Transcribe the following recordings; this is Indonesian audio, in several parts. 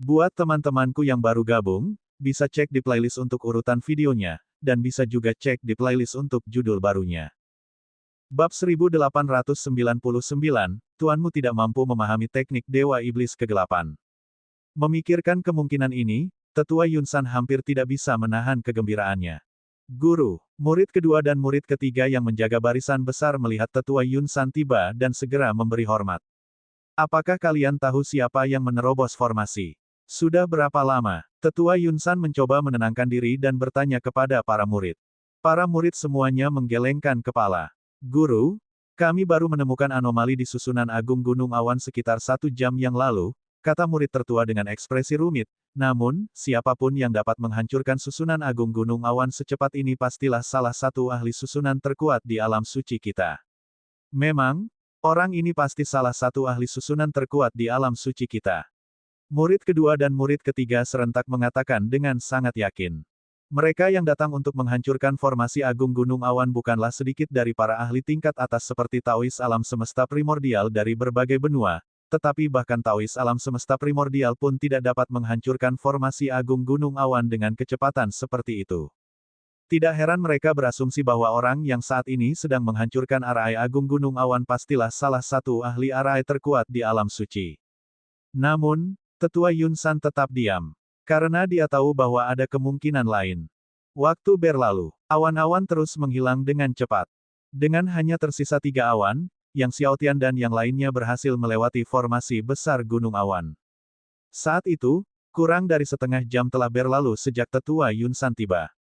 Buat teman-temanku yang baru gabung, bisa cek di playlist untuk urutan videonya, dan bisa juga cek di playlist untuk judul barunya. Bab 1899, Tuanmu tidak mampu memahami teknik Dewa Iblis Kegelapan. Memikirkan kemungkinan ini, Tetua Yunsan hampir tidak bisa menahan kegembiraannya. Guru, murid kedua dan murid ketiga yang menjaga barisan besar melihat Tetua Yunsan tiba dan segera memberi hormat. Apakah kalian tahu siapa yang menerobos formasi? Sudah berapa lama? Tetua Yunsan mencoba menenangkan diri dan bertanya kepada para murid. Para murid semuanya menggelengkan kepala. Guru, kami baru menemukan anomali di susunan agung Gunung Awan sekitar 1 jam yang lalu, kata murid tertua dengan ekspresi rumit. Namun, siapapun yang dapat menghancurkan susunan agung Gunung Awan secepat ini pastilah salah satu ahli susunan terkuat di alam suci kita. Memang, orang ini pasti salah satu ahli susunan terkuat di alam suci kita. Murid kedua dan murid ketiga serentak mengatakan dengan sangat yakin. Mereka yang datang untuk menghancurkan formasi agung Gunung Awan bukanlah sedikit dari para ahli tingkat atas seperti Taois alam semesta primordial dari berbagai benua, tetapi bahkan Taois alam semesta primordial pun tidak dapat menghancurkan formasi agung Gunung Awan dengan kecepatan seperti itu. Tidak heran mereka berasumsi bahwa orang yang saat ini sedang menghancurkan arai agung Gunung Awan pastilah salah satu ahli arai terkuat di alam suci. Namun, Tetua Yunsan tetap diam. Karena dia tahu bahwa ada kemungkinan lain. Waktu berlalu, awan-awan terus menghilang dengan cepat. Dengan hanya tersisa 3 awan, Yang Xiaotian dan yang lainnya berhasil melewati formasi besar Gunung Awan. Saat itu, kurang dari setengah jam telah berlalu sejak Tetua Yunsan tiba.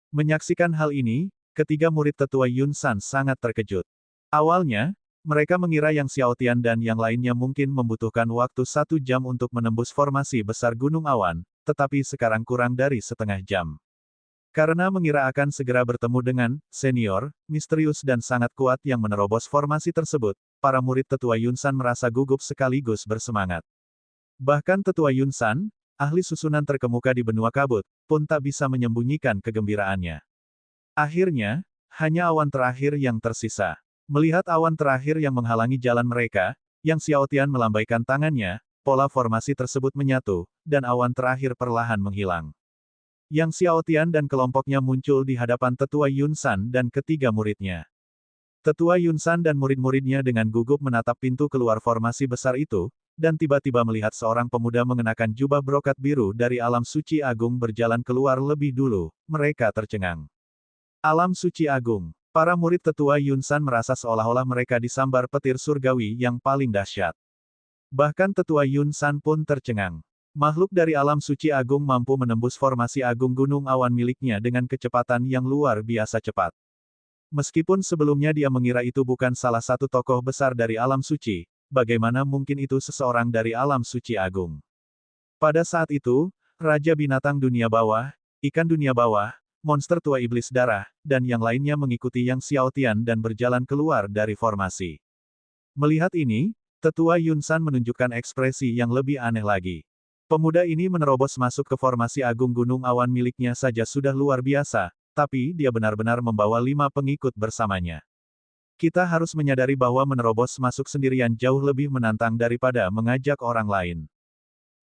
Menyaksikan hal ini, ketiga murid Tetua Yunsan sangat terkejut. Awalnya, mereka mengira Yang Xiaotian dan yang lainnya mungkin membutuhkan waktu 1 jam untuk menembus formasi besar Gunung Awan, tetapi sekarang kurang dari setengah jam. Karena mengira akan segera bertemu dengan senior, misterius dan sangat kuat yang menerobos formasi tersebut, para murid Tetua Yunsan merasa gugup sekaligus bersemangat. Bahkan Tetua Yunsan, ahli susunan terkemuka di benua kabut, pun tak bisa menyembunyikan kegembiraannya. Akhirnya, hanya awan terakhir yang tersisa. Melihat awan terakhir yang menghalangi jalan mereka, Yang Xiaotian melambaikan tangannya, pola formasi tersebut menyatu, dan awan terakhir perlahan menghilang. Yang Xiaotian dan kelompoknya muncul di hadapan Tetua Yunsan dan ketiga muridnya. Tetua Yunsan dan murid-muridnya dengan gugup menatap pintu keluar formasi besar itu, dan tiba-tiba melihat seorang pemuda mengenakan jubah brokat biru dari alam suci agung berjalan keluar lebih dulu. Mereka tercengang. Alam suci agung. Para murid Tetua Yunsan merasa seolah-olah mereka disambar petir surgawi yang paling dahsyat. Bahkan Tetua Yunsan pun tercengang. Makhluk dari alam suci agung mampu menembus formasi agung Gunung Awan miliknya dengan kecepatan yang luar biasa cepat. Meskipun sebelumnya dia mengira itu bukan salah satu tokoh besar dari alam suci, bagaimana mungkin itu seseorang dari alam suci agung? Pada saat itu, Raja Binatang Dunia Bawah, Ikan Dunia Bawah, Monster Tua Iblis Darah, dan yang lainnya mengikuti Yang Xiaotian dan berjalan keluar dari formasi. Melihat ini, Tetua Yunsan menunjukkan ekspresi yang lebih aneh lagi. Pemuda ini menerobos masuk ke formasi agung Gunung Awan miliknya saja sudah luar biasa, tapi dia benar-benar membawa 5 pengikut bersamanya. Kita harus menyadari bahwa menerobos masuk sendirian jauh lebih menantang daripada mengajak orang lain.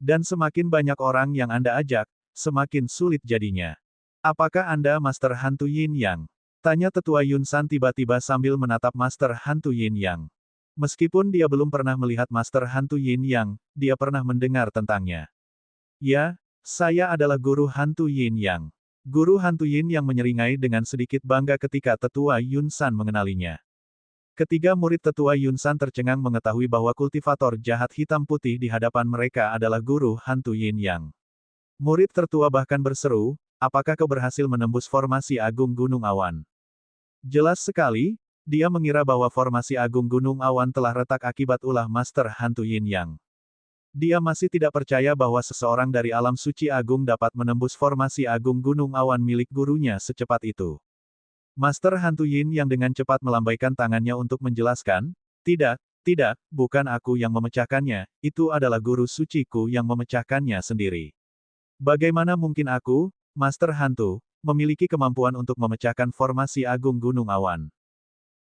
Dan semakin banyak orang yang Anda ajak, semakin sulit jadinya. Apakah Anda Master Hantu Yin Yang? Tanya Tetua Yunsan tiba-tiba sambil menatap Master Hantu Yin Yang. Meskipun dia belum pernah melihat Master Hantu Yin Yang, dia pernah mendengar tentangnya. Ya, saya adalah Guru Hantu Yin Yang. Guru Hantu Yin Yang menyeringai dengan sedikit bangga ketika Tetua Yunsan mengenalinya. Ketiga murid Tetua Yunsan tercengang mengetahui bahwa kultivator jahat hitam putih di hadapan mereka adalah Guru Hantu Yin Yang. Murid tertua bahkan berseru, apakah kau berhasil menembus formasi agung Gunung Awan? Jelas sekali, dia mengira bahwa formasi agung Gunung Awan telah retak akibat ulah Master Hantu Yin Yang. Dia masih tidak percaya bahwa seseorang dari alam suci agung dapat menembus formasi agung Gunung Awan milik gurunya secepat itu. Master Hantu Yin Yang dengan cepat melambaikan tangannya untuk menjelaskan, tidak, bukan aku yang memecahkannya, itu adalah guru suciku yang memecahkannya sendiri. Bagaimana mungkin aku, Master Hantu, memiliki kemampuan untuk memecahkan formasi agung Gunung Awan?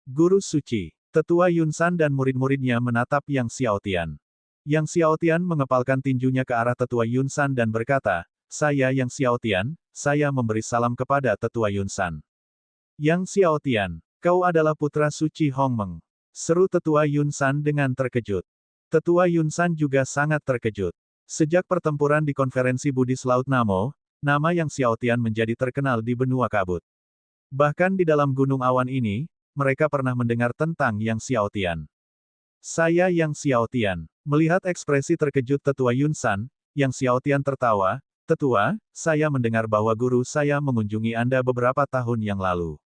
Guru suci, Tetua Yunsan dan murid-muridnya menatap Yang Xiaotian. Yang Xiaotian mengepalkan tinjunya ke arah Tetua Yunsan dan berkata, "Saya Yang Xiaotian, saya memberi salam kepada Tetua Yunsan." "Yang Xiaotian, kau adalah putra suci Hongmeng," seru Tetua Yunsan dengan terkejut. Tetua Yunsan juga sangat terkejut. Sejak pertempuran di konferensi Buddhis Laut Namo, nama Yang Xiaotian menjadi terkenal di benua kabut. Bahkan di dalam gunung awan ini, mereka pernah mendengar tentang Yang Xiaotian. "Saya Yang Xiaotian." Melihat ekspresi terkejut Tetua Yunsan, Yang Xiaotian tertawa, "Tetua, saya mendengar bahwa guru saya mengunjungi Anda beberapa tahun yang lalu.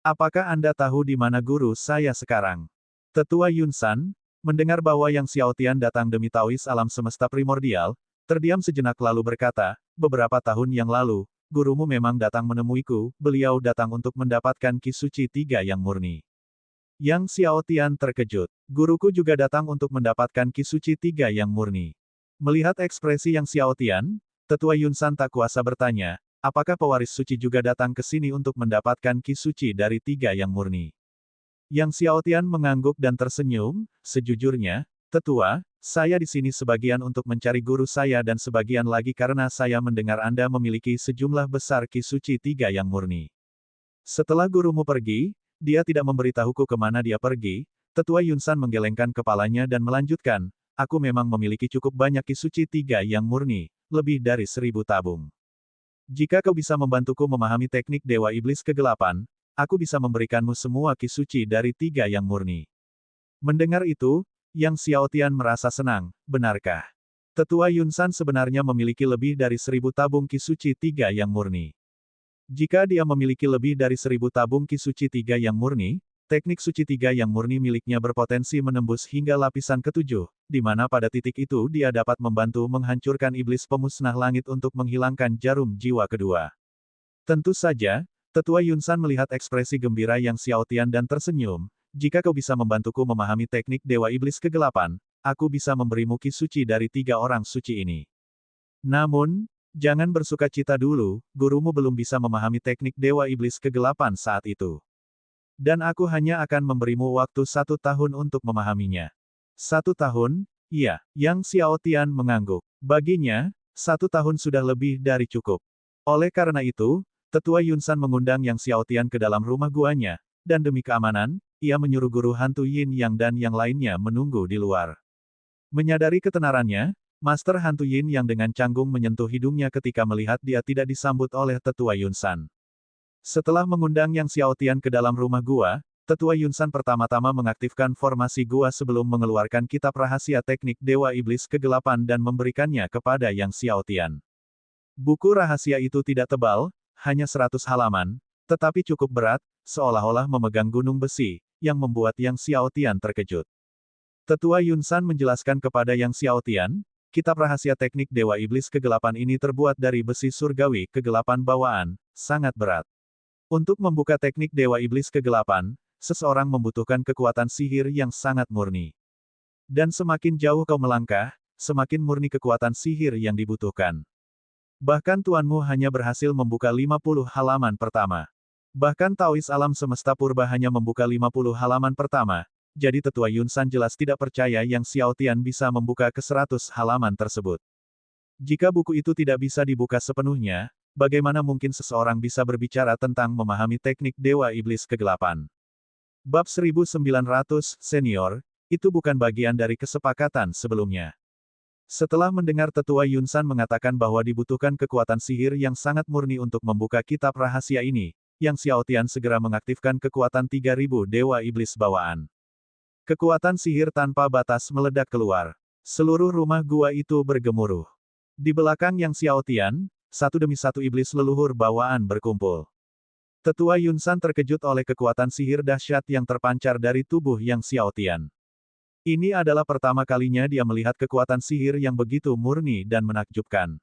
Apakah Anda tahu di mana guru saya sekarang?" Tetua Yunsan, mendengar bahwa Yang Xiaotian datang demi Taois alam semesta primordial, terdiam sejenak lalu berkata, "Beberapa tahun yang lalu, gurumu memang datang menemuiku, beliau datang untuk mendapatkan Ki Suci 3 yang murni." Yang Xiaotian terkejut. "Guruku juga datang untuk mendapatkan Ki Suci 3 yang murni." Melihat ekspresi Yang Xiaotian, Tetua Yunsan tak kuasa bertanya, apakah pewaris suci juga datang ke sini untuk mendapatkan Ki Suci dari 3 yang murni? Yang Xiaotian mengangguk dan tersenyum, "Sejujurnya, Tetua, saya di sini sebagian untuk mencari guru saya dan sebagian lagi karena saya mendengar Anda memiliki sejumlah besar Ki Suci 3 yang murni. Setelah gurumu pergi, dia tidak memberitahuku kemana dia pergi." Tetua Yunsan menggelengkan kepalanya dan melanjutkan, "Aku memang memiliki cukup banyak Ki Suci 3 yang murni, lebih dari 1000 tabung. Jika kau bisa membantuku memahami teknik Dewa Iblis Kegelapan, aku bisa memberikanmu semua Ki Suci dari 3 yang murni." Mendengar itu, Yang Xiaotian merasa senang, "Benarkah? Tetua Yunsan sebenarnya memiliki lebih dari 1000 tabung Ki Suci 3 yang murni. Jika dia memiliki lebih dari 1000 tabung Ki Suci 3 yang murni, teknik Suci 3 yang murni miliknya berpotensi menembus hingga lapisan ke-7, di mana pada titik itu dia dapat membantu menghancurkan iblis pemusnah langit untuk menghilangkan jarum jiwa kedua." Tentu saja, Tetua Yunsan melihat ekspresi gembira Yang Xiaotian dan tersenyum, "Jika kau bisa membantuku memahami teknik Dewa Iblis Kegelapan, aku bisa memberimu Ki Suci dari 3 orang suci ini. Namun, jangan bersukacita dulu, gurumu belum bisa memahami teknik Dewa Iblis Kegelapan saat itu. Dan aku hanya akan memberimu waktu 1 tahun untuk memahaminya." "1 tahun? Iya." Yang Xiaotian mengangguk. Baginya, 1 tahun sudah lebih dari cukup. Oleh karena itu, Tetua Yunsan mengundang Yang Xiaotian ke dalam rumah guanya, dan demi keamanan, ia menyuruh guru hantu Yin Yang dan yang lainnya menunggu di luar. Menyadari ketenarannya, Master Hantu Yin Yang dengan canggung menyentuh hidungnya ketika melihat dia tidak disambut oleh Tetua Yunsan. Setelah mengundang Yang Xiaotian ke dalam rumah gua, Tetua Yunsan pertama-tama mengaktifkan formasi gua sebelum mengeluarkan kitab rahasia teknik Dewa Iblis Kegelapan dan memberikannya kepada Yang Xiaotian. Buku rahasia itu tidak tebal, hanya 100 halaman, tetapi cukup berat, seolah-olah memegang gunung besi, yang membuat Yang Xiaotian terkejut. Tetua Yunsan menjelaskan kepada Yang Xiaotian, kitab rahasia teknik Dewa Iblis Kegelapan ini terbuat dari besi surgawi kegelapan bawaan, sangat berat. Untuk membuka teknik Dewa Iblis Kegelapan, seseorang membutuhkan kekuatan sihir yang sangat murni. Dan semakin jauh kau melangkah, semakin murni kekuatan sihir yang dibutuhkan. Bahkan tuanmu hanya berhasil membuka 50 halaman pertama. Bahkan Taois alam semesta purba hanya membuka 50 halaman pertama, jadi Tetua Yunsan jelas tidak percaya Yang Xiaotian bisa membuka ke 100 halaman tersebut. Jika buku itu tidak bisa dibuka sepenuhnya, bagaimana mungkin seseorang bisa berbicara tentang memahami teknik Dewa Iblis Kegelapan? Bab 1900, Senior, itu bukan bagian dari kesepakatan sebelumnya. Setelah mendengar Tetua Yunsan mengatakan bahwa dibutuhkan kekuatan sihir yang sangat murni untuk membuka kitab rahasia ini, Yang Xiaotian segera mengaktifkan kekuatan 3000 Dewa Iblis bawaan. Kekuatan sihir tanpa batas meledak keluar. Seluruh rumah gua itu bergemuruh. Di belakang Yang Xiaotian, satu demi satu iblis leluhur bawaan berkumpul. Tetua Yunsan terkejut oleh kekuatan sihir dahsyat yang terpancar dari tubuh Yang Xiaotian. Ini adalah pertama kalinya dia melihat kekuatan sihir yang begitu murni dan menakjubkan.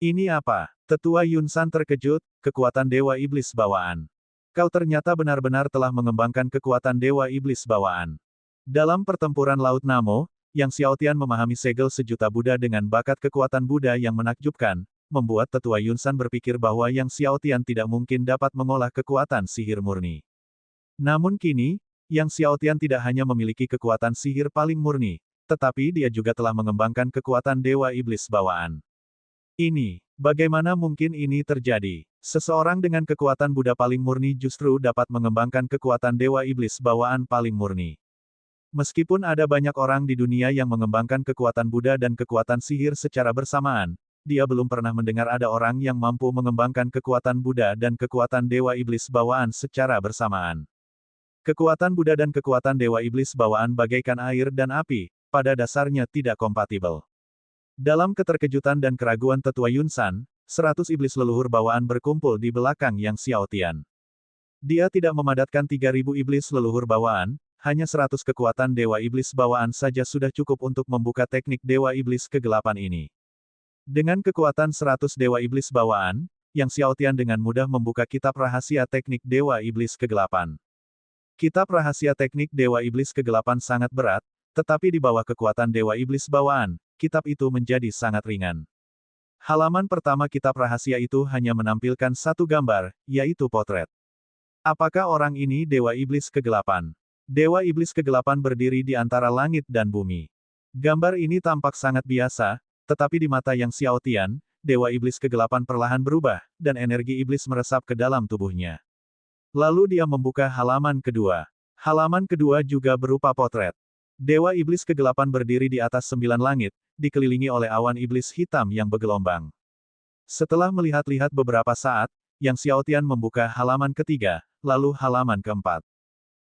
"Ini apa?" Tetua Yunsan terkejut, "Kekuatan Dewa Iblis bawaan. Kau ternyata benar-benar telah mengembangkan kekuatan Dewa Iblis bawaan." Dalam pertempuran Laut Namo, Yang Xiaotian memahami segel sejuta Buddha dengan bakat kekuatan Buddha yang menakjubkan, membuat Tetua Yunsan berpikir bahwa Yang Xiaotian tidak mungkin dapat mengolah kekuatan sihir murni. Namun kini, Yang Xiaotian tidak hanya memiliki kekuatan sihir paling murni, tetapi dia juga telah mengembangkan kekuatan Dewa Iblis bawaan. Bagaimana mungkin ini terjadi? Seseorang dengan kekuatan Buddha paling murni justru dapat mengembangkan kekuatan Dewa Iblis bawaan paling murni. Meskipun ada banyak orang di dunia yang mengembangkan kekuatan Buddha dan kekuatan sihir secara bersamaan, dia belum pernah mendengar ada orang yang mampu mengembangkan kekuatan Buddha dan kekuatan Dewa Iblis bawaan secara bersamaan. Kekuatan Buddha dan kekuatan Dewa Iblis bawaan bagaikan air dan api, pada dasarnya tidak kompatibel. Dalam keterkejutan dan keraguan tetua Yunsan, 100 iblis leluhur bawaan berkumpul di belakang Yang Xiaotian. Dia tidak memadatkan 3.000 iblis leluhur bawaan, hanya 100 kekuatan Dewa Iblis bawaan saja sudah cukup untuk membuka teknik Dewa Iblis kegelapan ini. Dengan kekuatan 100 Dewa Iblis bawaan, Yang Xiaotian dengan mudah membuka kitab rahasia teknik Dewa Iblis kegelapan. Kitab rahasia teknik Dewa Iblis kegelapan sangat berat, tetapi di bawah kekuatan Dewa Iblis bawaan, kitab itu menjadi sangat ringan. Halaman pertama kitab rahasia itu hanya menampilkan satu gambar, yaitu potret. Apakah orang ini Dewa Iblis kegelapan? Dewa Iblis kegelapan berdiri di antara langit dan bumi. Gambar ini tampak sangat biasa, tetapi di mata Yang Xiaotian, Dewa Iblis kegelapan perlahan berubah, dan energi iblis meresap ke dalam tubuhnya. Lalu dia membuka halaman kedua. Halaman kedua juga berupa potret. Dewa Iblis kegelapan berdiri di atas 9 langit, dikelilingi oleh awan iblis hitam yang bergelombang. Setelah melihat-lihat beberapa saat, Yang Xiaotian membuka halaman ketiga, lalu halaman keempat.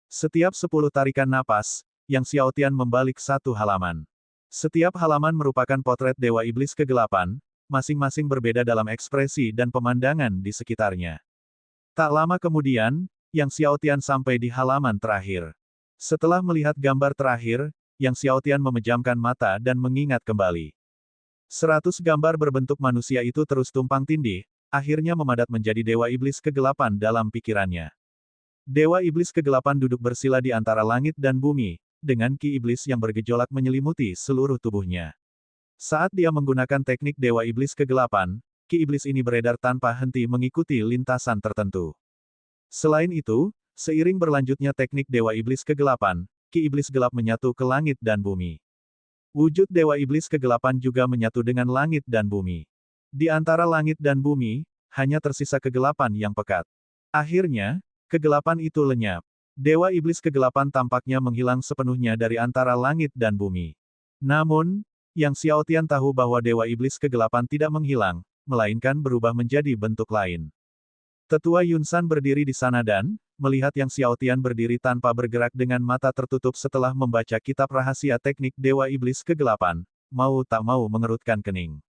Setiap 10 tarikan napas, Yang Xiaotian membalik satu halaman. Setiap halaman merupakan potret Dewa Iblis kegelapan, masing-masing berbeda dalam ekspresi dan pemandangan di sekitarnya. Tak lama kemudian, Yang Xiaotian sampai di halaman terakhir. Setelah melihat gambar terakhir, Yang Xiaotian memejamkan mata dan mengingat kembali. 100 gambar berbentuk manusia itu terus tumpang tindih, akhirnya memadat menjadi Dewa Iblis kegelapan dalam pikirannya. Dewa Iblis kegelapan duduk bersila di antara langit dan bumi, dengan ki iblis yang bergejolak menyelimuti seluruh tubuhnya. Saat dia menggunakan teknik Dewa Iblis kegelapan, ki iblis ini beredar tanpa henti mengikuti lintasan tertentu. Selain itu, seiring berlanjutnya teknik Dewa Iblis kegelapan, ki iblis gelap menyatu ke langit dan bumi. Wujud Dewa Iblis kegelapan juga menyatu dengan langit dan bumi. Di antara langit dan bumi, hanya tersisa kegelapan yang pekat. Akhirnya, kegelapan itu lenyap. Dewa Iblis kegelapan tampaknya menghilang sepenuhnya dari antara langit dan bumi. Namun, Yang Xiaotian tahu bahwa Dewa Iblis kegelapan tidak menghilang, melainkan berubah menjadi bentuk lain. Tetua Yunsan berdiri di sana dan, melihat Yang Xiaotian berdiri tanpa bergerak dengan mata tertutup setelah membaca kitab rahasia teknik Dewa Iblis kegelapan, mau tak mau mengerutkan kening.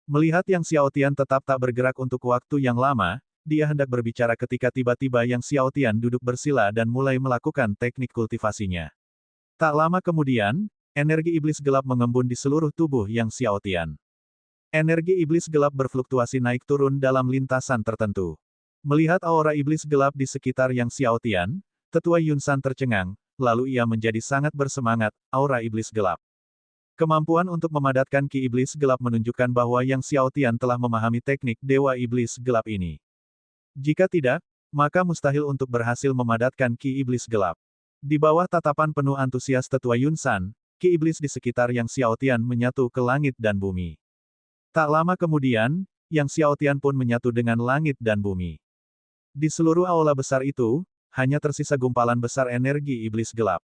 Melihat Yang Xiaotian tetap tak bergerak untuk waktu yang lama, dia hendak berbicara ketika tiba-tiba Yang Xiaotian duduk bersila dan mulai melakukan teknik kultivasinya. Tak lama kemudian, energi iblis gelap mengembun di seluruh tubuh Yang Xiaotian. Energi iblis gelap berfluktuasi naik turun dalam lintasan tertentu. Melihat aura iblis gelap di sekitar Yang Xiaotian, tetua Yunsan tercengang, lalu ia menjadi sangat bersemangat, aura iblis gelap. Kemampuan untuk memadatkan ki iblis gelap menunjukkan bahwa Yang Xiaotian telah memahami teknik Dewa Iblis gelap ini. Jika tidak, maka mustahil untuk berhasil memadatkan ki iblis gelap. Di bawah tatapan penuh antusias tetua Yunsan, ki iblis di sekitar Yang Xiaotian menyatu ke langit dan bumi. Tak lama kemudian, Yang Xiaotian pun menyatu dengan langit dan bumi. Di seluruh aula besar itu, hanya tersisa gumpalan besar energi iblis gelap.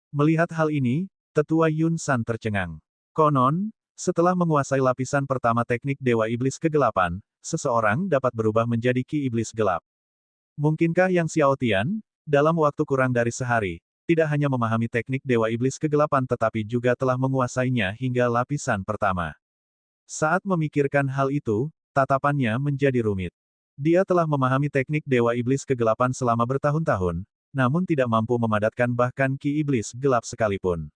Melihat hal ini, tetua Yunsan tercengang. Konon, setelah menguasai lapisan pertama teknik Dewa Iblis kegelapan, seseorang dapat berubah menjadi ki iblis gelap. Mungkinkah Yang Xiaotian, dalam waktu kurang dari sehari, tidak hanya memahami teknik Dewa Iblis kegelapan tetapi juga telah menguasainya hingga lapisan pertama? Saat memikirkan hal itu, tatapannya menjadi rumit. Dia telah memahami teknik Dewa Iblis kegelapan selama bertahun-tahun, namun tidak mampu memadatkan bahkan ki iblis gelap sekalipun.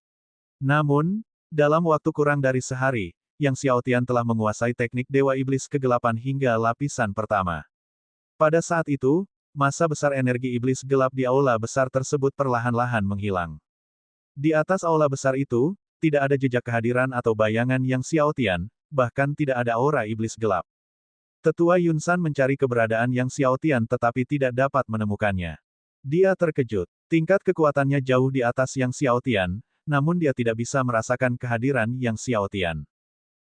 Namun, dalam waktu kurang dari sehari, Yang Xiaotian telah menguasai teknik Dewa Iblis kegelapan hingga lapisan pertama. Pada saat itu, massa besar energi iblis gelap di aula besar tersebut perlahan-lahan menghilang. Di atas aula besar itu, tidak ada jejak kehadiran atau bayangan Yang Xiaotian, bahkan tidak ada aura iblis gelap. Tetua Yunsan mencari keberadaan Yang Xiaotian tetapi tidak dapat menemukannya. Dia terkejut. Tingkat kekuatannya jauh di atas Yang Xiaotian, namun dia tidak bisa merasakan kehadiran Yang Xiaotian.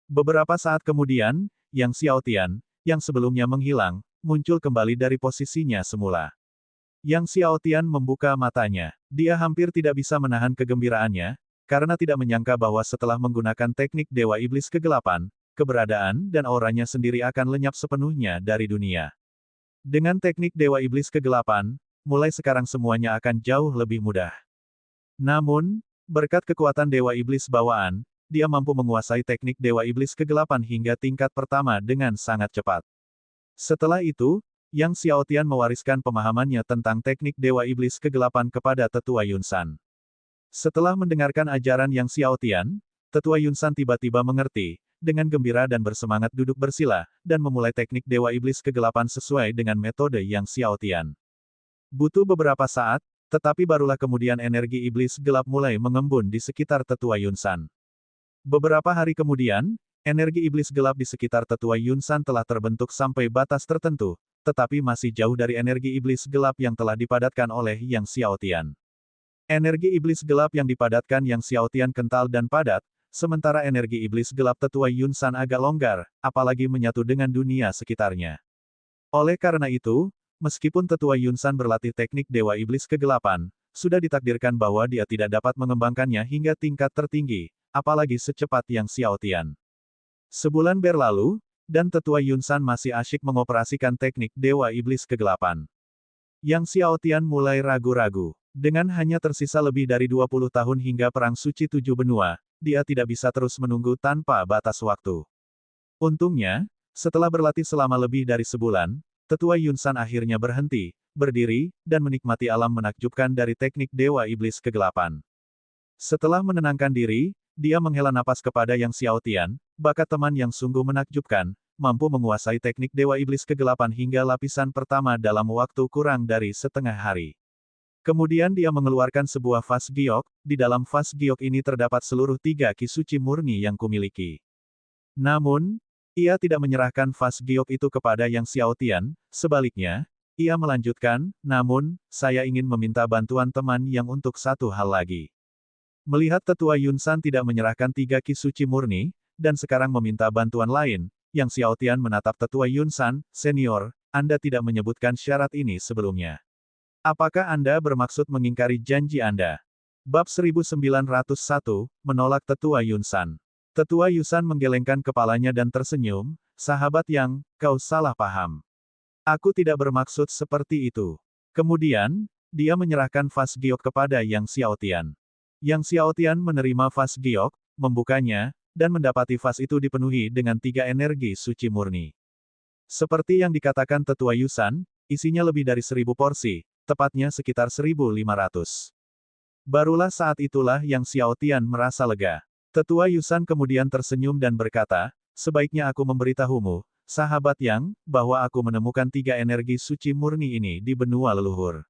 Beberapa saat kemudian, Yang Xiaotian, yang sebelumnya menghilang, muncul kembali dari posisinya semula. Yang Xiaotian membuka matanya. Dia hampir tidak bisa menahan kegembiraannya, karena tidak menyangka bahwa setelah menggunakan teknik Dewa Iblis Kegelapan, keberadaan dan auranya sendiri akan lenyap sepenuhnya dari dunia. Dengan teknik Dewa Iblis Kegelapan, mulai sekarang semuanya akan jauh lebih mudah. Namun, berkat kekuatan Dewa Iblis bawaan, dia mampu menguasai teknik Dewa Iblis Kegelapan hingga tingkat pertama dengan sangat cepat. Setelah itu, Yang Xiaotian mewariskan pemahamannya tentang teknik Dewa Iblis Kegelapan kepada Tetua Yunsan. Setelah mendengarkan ajaran Yang Xiaotian, Tetua Yunsan tiba-tiba mengerti, dengan gembira dan bersemangat duduk bersila, dan memulai teknik Dewa Iblis Kegelapan sesuai dengan metode Yang Xiaotian. Butuh beberapa saat, tetapi barulah kemudian energi iblis gelap mulai mengembun di sekitar Tetua Yunsan. Beberapa hari kemudian, energi iblis gelap di sekitar Tetua Yunsan telah terbentuk sampai batas tertentu, tetapi masih jauh dari energi iblis gelap yang telah dipadatkan oleh Yang Xiaotian. Energi iblis gelap yang dipadatkan Yang Xiaotian kental dan padat, sementara energi iblis gelap Tetua Yunsan agak longgar, apalagi menyatu dengan dunia sekitarnya. Oleh karena itu, meskipun Tetua Yunsan berlatih teknik Dewa Iblis Kegelapan, sudah ditakdirkan bahwa dia tidak dapat mengembangkannya hingga tingkat tertinggi, apalagi secepat Yang Xiaotian. Sebulan berlalu, dan Tetua Yunsan masih asyik mengoperasikan teknik Dewa Iblis Kegelapan. Yang Xiaotian mulai ragu-ragu. Dengan hanya tersisa lebih dari 20 tahun hingga Perang Suci Tujuh Benua, dia tidak bisa terus menunggu tanpa batas waktu. Untungnya, setelah berlatih selama lebih dari sebulan, Tetua Yunsan akhirnya berhenti, berdiri, dan menikmati alam menakjubkan dari teknik Dewa Iblis Kegelapan. Setelah menenangkan diri, dia menghela napas kepada Yang Xiaotian, bakat teman yang sungguh menakjubkan, mampu menguasai teknik Dewa Iblis Kegelapan hingga lapisan pertama dalam waktu kurang dari setengah hari. Kemudian dia mengeluarkan sebuah vas giok, di dalam vas giok ini terdapat seluruh 3 ki suci murni yang kumiliki. Namun, ia tidak menyerahkan vas giok itu kepada Yang Xiaotian, sebaliknya, ia melanjutkan, namun, saya ingin meminta bantuan teman yang untuk satu hal lagi. Melihat Tetua Yunsan tidak menyerahkan 3 ki suci murni, dan sekarang meminta bantuan lain, Yang Xiaotian menatap Tetua Yunsan, senior, Anda tidak menyebutkan syarat ini sebelumnya. Apakah Anda bermaksud mengingkari janji Anda? Bab 1901, menolak Tetua Yunsan. Tetua Yunsan menggelengkan kepalanya dan tersenyum, sahabat Yang, kau salah paham. Aku tidak bermaksud seperti itu. Kemudian, dia menyerahkan vas giok kepada Yang Xiaotian. Yang Xiaotian menerima vas giok, membukanya, dan mendapati vas itu dipenuhi dengan 3 energi suci murni. Seperti yang dikatakan Tetua Yunsan, isinya lebih dari 1000 porsi, tepatnya sekitar 1500. Barulah saat itulah Yang Xiaotian merasa lega. Tetua Yunsan kemudian tersenyum dan berkata, sebaiknya aku memberitahumu, sahabat Yang, bahwa aku menemukan 3 energi suci murni ini di benua leluhur.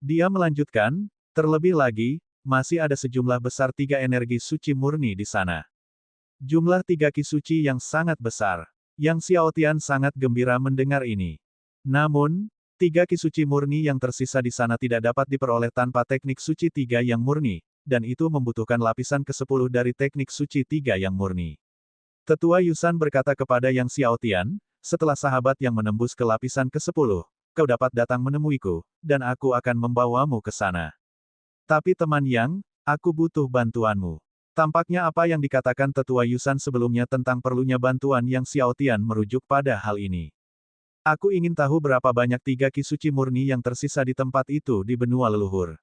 Dia melanjutkan, terlebih lagi, masih ada sejumlah besar 3 energi suci murni di sana. Jumlah 3 ki suci yang sangat besar. Yang Xiaotian sangat gembira mendengar ini. Namun, 3 ki suci murni yang tersisa di sana tidak dapat diperoleh tanpa teknik suci 3 yang murni, dan itu membutuhkan lapisan ke-10 dari teknik suci 3 yang murni. Tetua Yunsan berkata kepada Yang Xiaotian, setelah sahabat yang menembus ke lapisan ke-10, kau dapat datang menemuiku, dan aku akan membawamu ke sana. Tapi teman Yang, aku butuh bantuanmu. Tampaknya apa yang dikatakan Tetua Yunsan sebelumnya tentang perlunya bantuan Yang Xiaotian merujuk pada hal ini. Aku ingin tahu berapa banyak 3 ki suci murni yang tersisa di tempat itu di benua leluhur.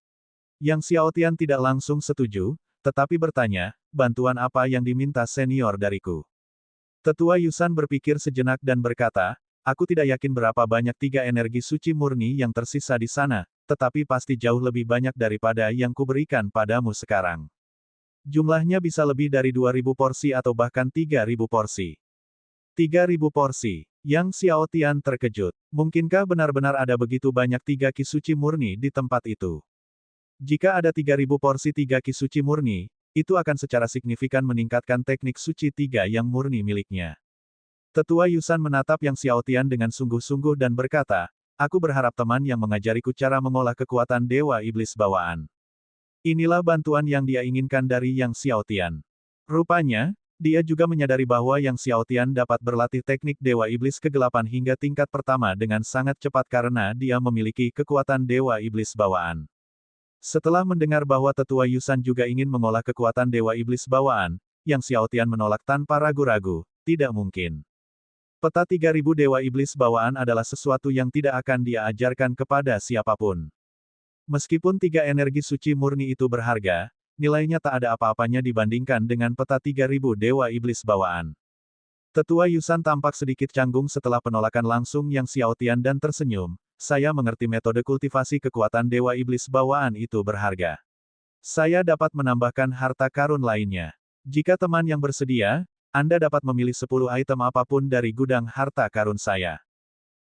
Yang Xiaotian tidak langsung setuju, tetapi bertanya, bantuan apa yang diminta senior dariku? Tetua Yunsan berpikir sejenak dan berkata, aku tidak yakin berapa banyak 3 energi suci murni yang tersisa di sana, tetapi pasti jauh lebih banyak daripada yang kuberikan padamu sekarang. Jumlahnya bisa lebih dari 2000 porsi atau bahkan 3000 porsi. 3000 porsi. Yang Xiaotian terkejut. Mungkinkah benar-benar ada begitu banyak 3 ki suci murni di tempat itu? Jika ada 3000 porsi 3 ki suci murni, itu akan secara signifikan meningkatkan teknik suci 3 yang murni miliknya. Tetua Yunsan menatap Yang Xiaotian dengan sungguh-sungguh dan berkata, aku berharap teman yang mengajariku cara mengolah kekuatan Dewa Iblis bawaan. Inilah bantuan yang dia inginkan dari Yang Xiaotian. Rupanya, dia juga menyadari bahwa Yang Xiaotian dapat berlatih teknik Dewa Iblis Kegelapan hingga tingkat pertama dengan sangat cepat karena dia memiliki kekuatan Dewa Iblis bawaan. Setelah mendengar bahwa Tetua Yusan juga ingin mengolah kekuatan Dewa Iblis bawaan, Yang Xiaotian menolak tanpa ragu-ragu, tidak mungkin. Peta 3000 Dewa Iblis bawaan adalah sesuatu yang tidak akan dia ajarkan kepada siapapun. Meskipun 3 energi suci murni itu berharga, nilainya tak ada apa-apanya dibandingkan dengan peta 3000 Dewa Iblis bawaan. Tetua Yusan tampak sedikit canggung setelah penolakan langsung Yang Xiaotian dan tersenyum. Saya mengerti metode kultivasi kekuatan Dewa Iblis bawaan itu berharga. Saya dapat menambahkan harta karun lainnya. Jika teman yang bersedia, Anda dapat memilih 10 item apapun dari gudang harta karun saya.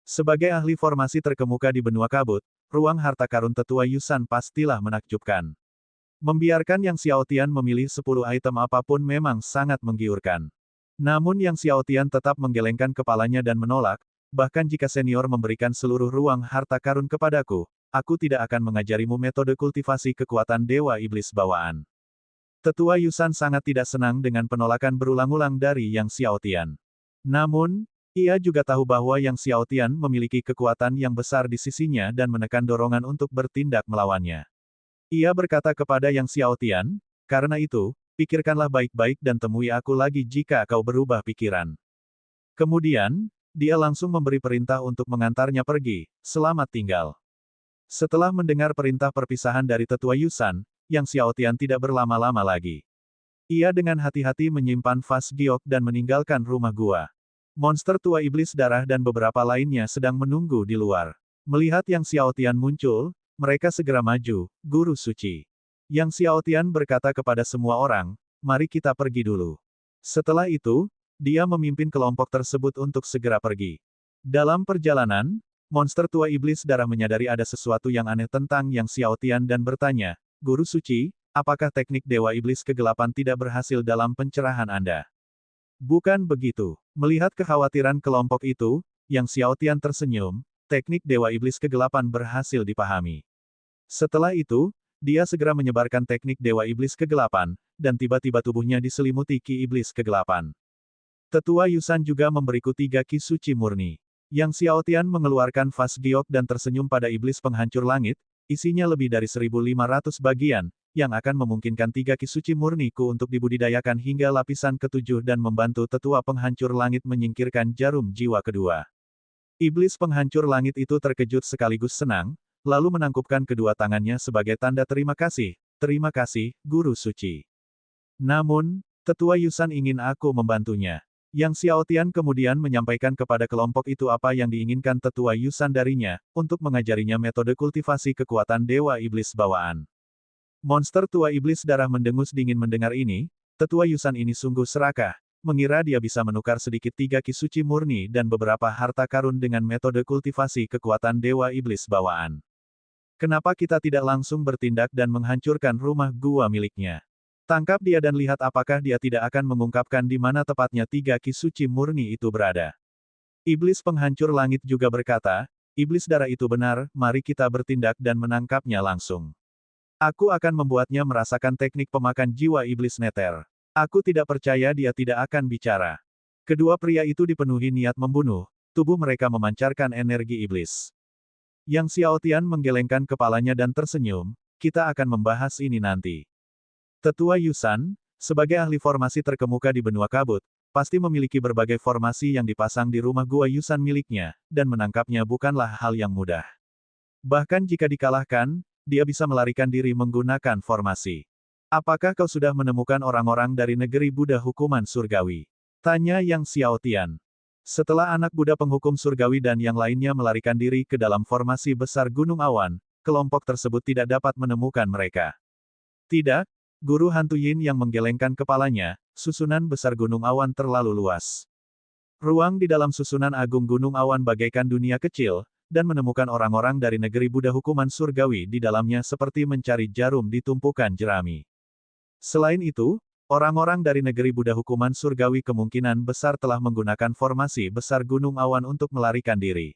Sebagai ahli formasi terkemuka di benua kabut, ruang harta karun Tetua Yusan pastilah menakjubkan. Membiarkan Yang Xiaotian memilih 10 item apapun memang sangat menggiurkan. Namun Yang Xiaotian tetap menggelengkan kepalanya dan menolak, bahkan jika senior memberikan seluruh ruang harta karun kepadaku, aku tidak akan mengajarimu metode kultivasi kekuatan Dewa Iblis bawaan. Tetua Yusan sangat tidak senang dengan penolakan berulang-ulang dari Yang Xiaotian. Namun, ia juga tahu bahwa Yang Xiaotian memiliki kekuatan yang besar di sisinya dan menekan dorongan untuk bertindak melawannya. Ia berkata kepada Yang Xiaotian, karena itu, pikirkanlah baik-baik dan temui aku lagi jika kau berubah pikiran. Kemudian, dia langsung memberi perintah untuk mengantarnya pergi, selamat tinggal. Setelah mendengar perintah perpisahan dari Tetua Yusan, Yang Xiaotian tidak berlama-lama lagi. Ia dengan hati-hati menyimpan vas giok dan meninggalkan rumah gua. Monster tua iblis darah dan beberapa lainnya sedang menunggu di luar. Melihat Yang Xiaotian muncul, mereka segera maju, Guru Suci. Yang Xiaotian berkata kepada semua orang, mari kita pergi dulu. Setelah itu, dia memimpin kelompok tersebut untuk segera pergi. Dalam perjalanan, monster tua iblis darah menyadari ada sesuatu yang aneh tentang Yang Xiaotian dan bertanya, Guru Suci, apakah teknik Dewa Iblis Kegelapan tidak berhasil dalam pencerahan Anda? Bukan begitu. Melihat kekhawatiran kelompok itu, Yang Xiaotian tersenyum, teknik Dewa Iblis Kegelapan berhasil dipahami. Setelah itu, dia segera menyebarkan teknik Dewa Iblis Kegelapan, dan tiba-tiba tubuhnya diselimuti Ki Iblis Kegelapan. Tetua Yusan juga memberiku 3 Ki Suci Murni. Yang Xiaotian mengeluarkan vas giok dan tersenyum pada Iblis Penghancur Langit, isinya lebih dari 1500 bagian, yang akan memungkinkan 3 Ki Suci Murniku untuk dibudidayakan hingga lapisan ke-7 dan membantu Tetua Penghancur Langit menyingkirkan jarum jiwa kedua. Iblis Penghancur Langit itu terkejut sekaligus senang, lalu menangkupkan kedua tangannya sebagai tanda terima kasih, Guru Suci. Namun, Tetua Yusan ingin aku membantunya. Yang Xiaotian kemudian menyampaikan kepada kelompok itu apa yang diinginkan Tetua Yusan darinya, untuk mengajarinya metode kultivasi kekuatan Dewa Iblis bawaan. Monster tua iblis darah mendengus dingin mendengar ini, Tetua Yusan ini sungguh serakah, mengira dia bisa menukar sedikit 3 Ki Suci Murni dan beberapa harta karun dengan metode kultivasi kekuatan Dewa Iblis bawaan. Kenapa kita tidak langsung bertindak dan menghancurkan rumah gua miliknya? Tangkap dia dan lihat apakah dia tidak akan mengungkapkan di mana tepatnya 3 Ki Suci Murni itu berada. Iblis Penghancur Langit juga berkata, Iblis darah itu benar, mari kita bertindak dan menangkapnya langsung. Aku akan membuatnya merasakan teknik pemakan jiwa iblis neter. Aku tidak percaya dia tidak akan bicara. Kedua pria itu dipenuhi niat membunuh, tubuh mereka memancarkan energi iblis. Yang Xiaotian menggelengkan kepalanya dan tersenyum, kita akan membahas ini nanti. Tetua Yusan, sebagai ahli formasi terkemuka di benua kabut, pasti memiliki berbagai formasi yang dipasang di rumah gua Yusan miliknya, dan menangkapnya bukanlah hal yang mudah. Bahkan jika dikalahkan, dia bisa melarikan diri menggunakan formasi. Apakah kau sudah menemukan orang-orang dari negeri Buddha hukuman surgawi? Tanya Yang Xiaotian. Setelah anak Buddha penghukum surgawi dan yang lainnya melarikan diri ke dalam formasi besar Gunung Awan, kelompok tersebut tidak dapat menemukan mereka. Tidak, Guru Hantu Yin yang menggelengkan kepalanya, susunan besar Gunung Awan terlalu luas. Ruang di dalam susunan agung Gunung Awan bagaikan dunia kecil, dan menemukan orang-orang dari negeri Buddha hukuman surgawi di dalamnya seperti mencari jarum di tumpukan jerami. Selain itu, orang-orang dari negeri Buddha hukuman surgawi kemungkinan besar telah menggunakan formasi besar Gunung Awan untuk melarikan diri.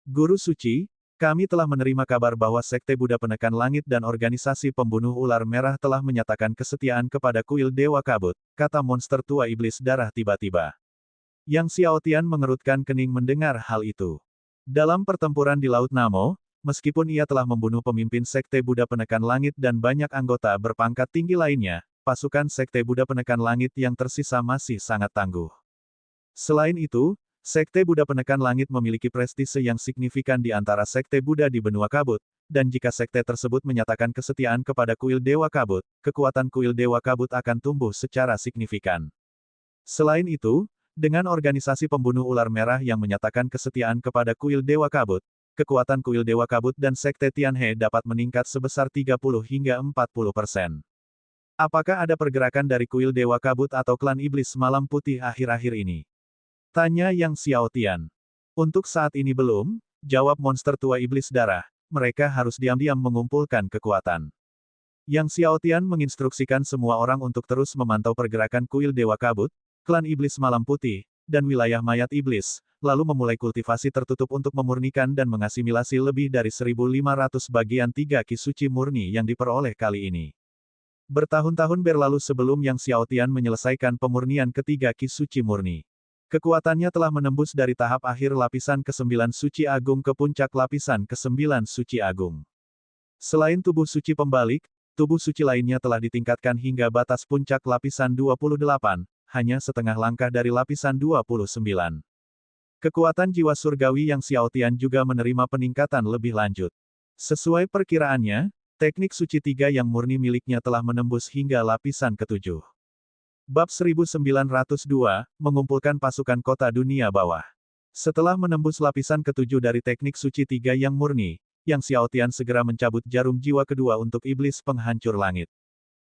Guru Suci, Kami telah menerima kabar bahwa Sekte Buddha Penekan Langit dan organisasi pembunuh ular merah telah menyatakan kesetiaan kepada kuil Dewa Kabut, kata monster tua iblis darah tiba-tiba. Yang Xiaotian mengerutkan kening mendengar hal itu. Dalam pertempuran di Laut Namo, meskipun ia telah membunuh pemimpin Sekte Buddha Penekan Langit dan banyak anggota berpangkat tinggi lainnya, pasukan Sekte Buddha Penekan Langit yang tersisa masih sangat tangguh. Selain itu, Sekte Buddha Penekan Langit memiliki prestise yang signifikan di antara Sekte Buddha di benua Kabut, dan jika sekte tersebut menyatakan kesetiaan kepada kuil Dewa Kabut, kekuatan kuil Dewa Kabut akan tumbuh secara signifikan. Selain itu, dengan organisasi pembunuh ular merah yang menyatakan kesetiaan kepada kuil Dewa Kabut, kekuatan kuil Dewa Kabut dan Sekte Tianhe dapat meningkat sebesar 30 hingga 40%. Apakah ada pergerakan dari kuil Dewa Kabut atau klan Iblis Malam Putih akhir-akhir ini? Tanya Yang Xiaotian. Untuk saat ini belum, jawab monster tua iblis darah, mereka harus diam-diam mengumpulkan kekuatan. Yang Xiaotian menginstruksikan semua orang untuk terus memantau pergerakan kuil Dewa Kabut, klan Iblis Malam Putih, dan wilayah mayat iblis, lalu memulai kultivasi tertutup untuk memurnikan dan mengasimilasi lebih dari 1.500 bagian 3 Ki Suci murni yang diperoleh kali ini. Bertahun-tahun berlalu sebelum Yang Xiaotian menyelesaikan pemurnian ketiga Ki Suci murni. Kekuatannya telah menembus dari tahap akhir lapisan ke-9 Suci Agung ke puncak lapisan ke-9 Suci Agung. Selain tubuh suci pembalik, tubuh suci lainnya telah ditingkatkan hingga batas puncak lapisan 28, hanya setengah langkah dari lapisan 29. Kekuatan jiwa surgawi Yang Xiaotian juga menerima peningkatan lebih lanjut. Sesuai perkiraannya, teknik suci 3 yang murni miliknya telah menembus hingga lapisan ke-7. Bab 1902, mengumpulkan pasukan kota dunia bawah. Setelah menembus lapisan ke-7 dari teknik suci 3 yang murni, Yang Xiaotian segera mencabut jarum jiwa kedua untuk iblis penghancur langit.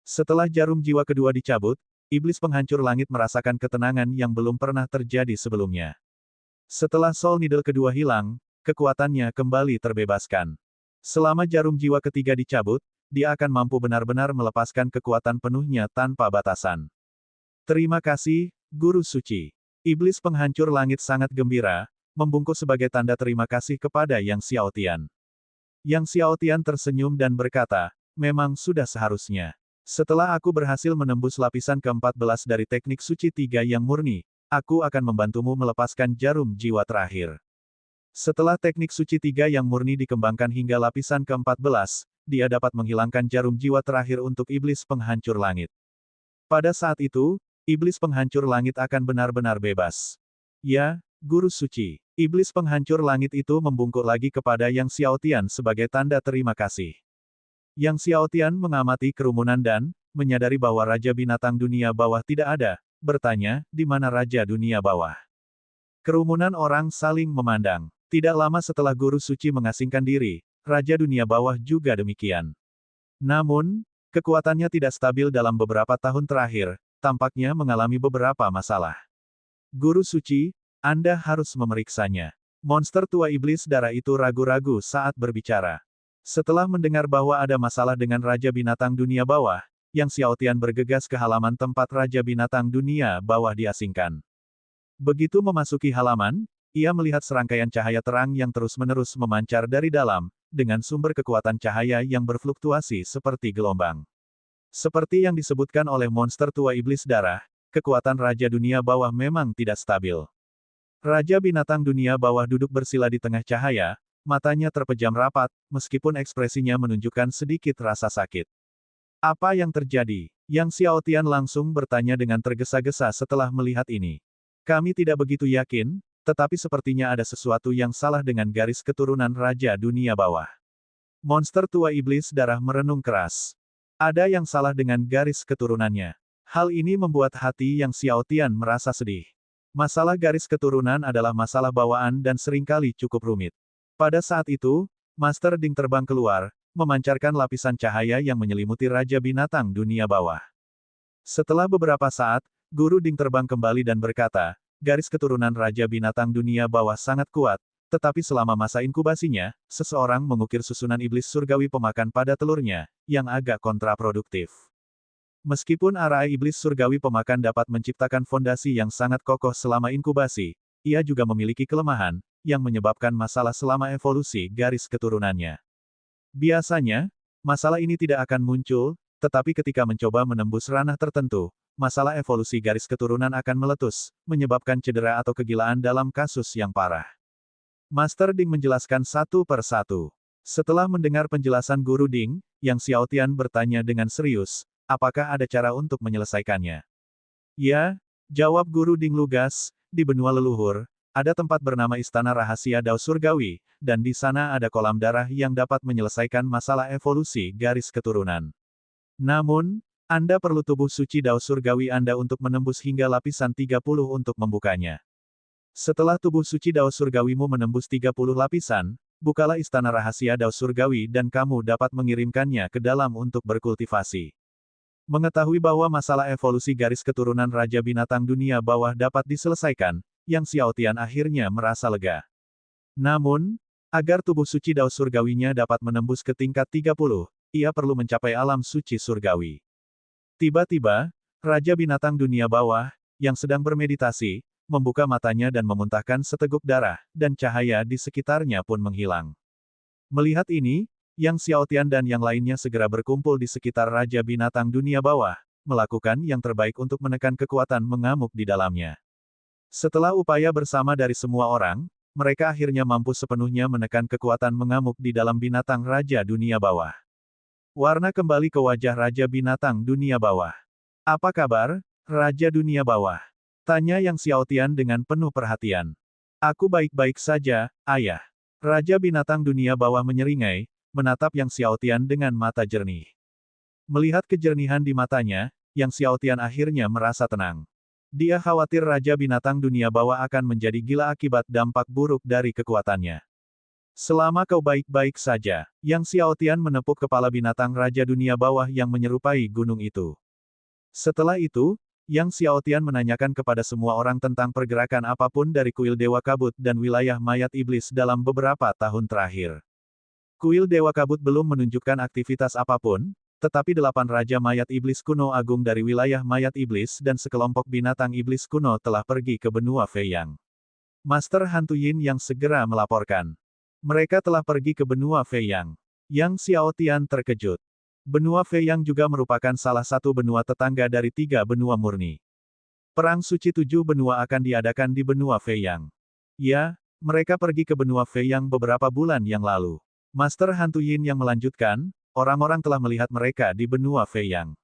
Setelah jarum jiwa kedua dicabut, iblis penghancur langit merasakan ketenangan yang belum pernah terjadi sebelumnya. Setelah Soul Needle kedua hilang, kekuatannya kembali terbebaskan. Selama jarum jiwa ketiga dicabut, dia akan mampu benar-benar melepaskan kekuatan penuhnya tanpa batasan. Terima kasih, Guru Suci. Iblis penghancur langit sangat gembira, membungkuk sebagai tanda terima kasih kepada Yang Xiaotian. Yang Xiaotian tersenyum dan berkata, memang sudah seharusnya. Setelah aku berhasil menembus lapisan ke-14 dari teknik suci 3 yang murni, aku akan membantumu melepaskan jarum jiwa terakhir. Setelah teknik suci 3 yang murni dikembangkan hingga lapisan ke-14, dia dapat menghilangkan jarum jiwa terakhir untuk iblis penghancur langit. Pada saat itu, iblis penghancur langit akan benar-benar bebas. Ya, Guru Suci. Iblis penghancur langit itu membungkuk lagi kepada Yang Xiaotian sebagai tanda terima kasih. Yang Xiaotian mengamati kerumunan dan, menyadari bahwa Raja Binatang Dunia Bawah tidak ada, bertanya, di mana Raja Dunia Bawah? Kerumunan orang saling memandang. Tidak lama setelah Guru Suci mengasingkan diri, Raja Dunia Bawah juga demikian. Namun, kekuatannya tidak stabil dalam beberapa tahun terakhir, tampaknya mengalami beberapa masalah. Guru Suci, Anda harus memeriksanya. Monster tua iblis darah itu ragu-ragu saat berbicara. Setelah mendengar bahwa ada masalah dengan Raja Binatang Dunia Bawah, Yang Xiaotian bergegas ke halaman tempat Raja Binatang Dunia Bawah diasingkan. Begitu memasuki halaman, ia melihat serangkaian cahaya terang yang terus-menerus memancar dari dalam, dengan sumber kekuatan cahaya yang berfluktuasi seperti gelombang. Seperti yang disebutkan oleh monster tua iblis darah, kekuatan Raja Dunia Bawah memang tidak stabil. Raja Binatang Dunia Bawah duduk bersila di tengah cahaya, matanya terpejam rapat, meskipun ekspresinya menunjukkan sedikit rasa sakit. Apa yang terjadi? Yang Xiaotian langsung bertanya dengan tergesa-gesa setelah melihat ini. Kami tidak begitu yakin, tetapi sepertinya ada sesuatu yang salah dengan garis keturunan Raja Dunia Bawah. Monster tua iblis darah merenung keras. Ada yang salah dengan garis keturunannya. Hal ini membuat hati Yang Xiaotian merasa sedih. Masalah garis keturunan adalah masalah bawaan dan seringkali cukup rumit. Pada saat itu, Master Ding terbang keluar, memancarkan lapisan cahaya yang menyelimuti Raja Binatang Dunia Bawah. Setelah beberapa saat, Guru Ding terbang kembali dan berkata, garis keturunan Raja Binatang Dunia Bawah sangat kuat, tetapi selama masa inkubasinya, seseorang mengukir susunan iblis surgawi pemakan pada telurnya, yang agak kontraproduktif. Meskipun arai iblis surgawi pemakan dapat menciptakan fondasi yang sangat kokoh selama inkubasi, ia juga memiliki kelemahan, yang menyebabkan masalah selama evolusi garis keturunannya. Biasanya, masalah ini tidak akan muncul, tetapi ketika mencoba menembus ranah tertentu, masalah evolusi garis keturunan akan meletus, menyebabkan cedera atau kegilaan dalam kasus yang parah. Master Ding menjelaskan satu per satu. Setelah mendengar penjelasan Guru Ding, Yang Xiaotian bertanya dengan serius, apakah ada cara untuk menyelesaikannya? Ya, jawab Guru Ding lugas, di benua leluhur, ada tempat bernama Istana Rahasia Dao Surgawi, dan di sana ada kolam darah yang dapat menyelesaikan masalah evolusi garis keturunan. Namun, Anda perlu tubuh suci Dao Surgawi Anda untuk menembus hingga lapisan 30 untuk membukanya. Setelah tubuh suci Dao Surgawimu menembus 30 lapisan, bukalah Istana Rahasia Dao Surgawi dan kamu dapat mengirimkannya ke dalam untuk berkultivasi. Mengetahui bahwa masalah evolusi garis keturunan Raja Binatang Dunia Bawah dapat diselesaikan, Yang Xiaotian akhirnya merasa lega. Namun, agar tubuh suci Dao Surgawinya dapat menembus ke tingkat 30, ia perlu mencapai alam suci surgawi. Tiba-tiba, Raja Binatang Dunia Bawah, yang sedang bermeditasi, membuka matanya dan memuntahkan seteguk darah, dan cahaya di sekitarnya pun menghilang. Melihat ini, Yang Xiaotian dan yang lainnya segera berkumpul di sekitar Raja Binatang Dunia Bawah, melakukan yang terbaik untuk menekan kekuatan mengamuk di dalamnya. Setelah upaya bersama dari semua orang, mereka akhirnya mampu sepenuhnya menekan kekuatan mengamuk di dalam binatang Raja Dunia Bawah. Warna kembali ke wajah Raja Binatang Dunia Bawah. Apa kabar, Raja Dunia Bawah? Tanya Yang Xiaotian dengan penuh perhatian. Aku baik-baik saja, Ayah. Raja Binatang Dunia Bawah menyeringai, menatap Yang Xiaotian dengan mata jernih. Melihat kejernihan di matanya, Yang Xiaotian akhirnya merasa tenang. Dia khawatir Raja Binatang Dunia Bawah akan menjadi gila akibat dampak buruk dari kekuatannya. Selama kau baik-baik saja, Yang Xiaotian menepuk kepala binatang Raja Dunia Bawah yang menyerupai gunung itu. Setelah itu, Yang Xiaotian menanyakan kepada semua orang tentang pergerakan apapun dari kuil Dewa Kabut dan wilayah mayat iblis dalam beberapa tahun terakhir. Kuil Dewa Kabut belum menunjukkan aktivitas apapun, tetapi 8 Raja Mayat Iblis kuno agung dari wilayah mayat iblis dan sekelompok binatang iblis kuno telah pergi ke benua Feiyang. Master Hantu Yin yang segera melaporkan. Mereka telah pergi ke benua Feiyang. Yang Xiaotian terkejut. Benua Feiyang juga merupakan salah satu benua tetangga dari 3 benua murni. Perang suci 7 benua akan diadakan di benua Feiyang. Ya, mereka pergi ke benua Feiyang beberapa bulan yang lalu. Master Hantu Yin yang melanjutkan, orang-orang telah melihat mereka di benua Feiyang.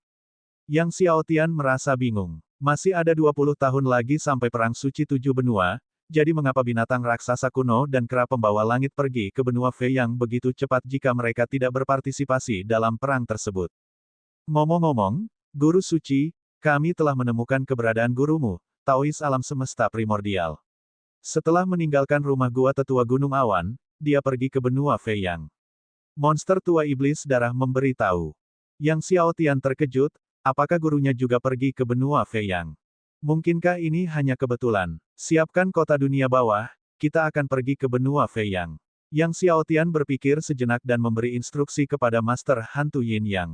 Yang Xiaotian merasa bingung. Masih ada 20 tahun lagi sampai perang suci 7 benua, jadi mengapa binatang raksasa kuno dan kera pembawa langit pergi ke benua Feiyang begitu cepat jika mereka tidak berpartisipasi dalam perang tersebut? Ngomong-ngomong, Guru Suci, kami telah menemukan keberadaan gurumu, Taois alam semesta primordial. Setelah meninggalkan rumah gua tetua Gunung Awan, dia pergi ke benua Feiyang. Monster tua iblis darah memberitahu. Yang Xiaotian terkejut, apakah gurunya juga pergi ke benua Feiyang? Mungkinkah ini hanya kebetulan? Siapkan kota dunia bawah, kita akan pergi ke benua Feiyang. Yang Xiaotian berpikir sejenak dan memberi instruksi kepada Master Hantu Yin Yang.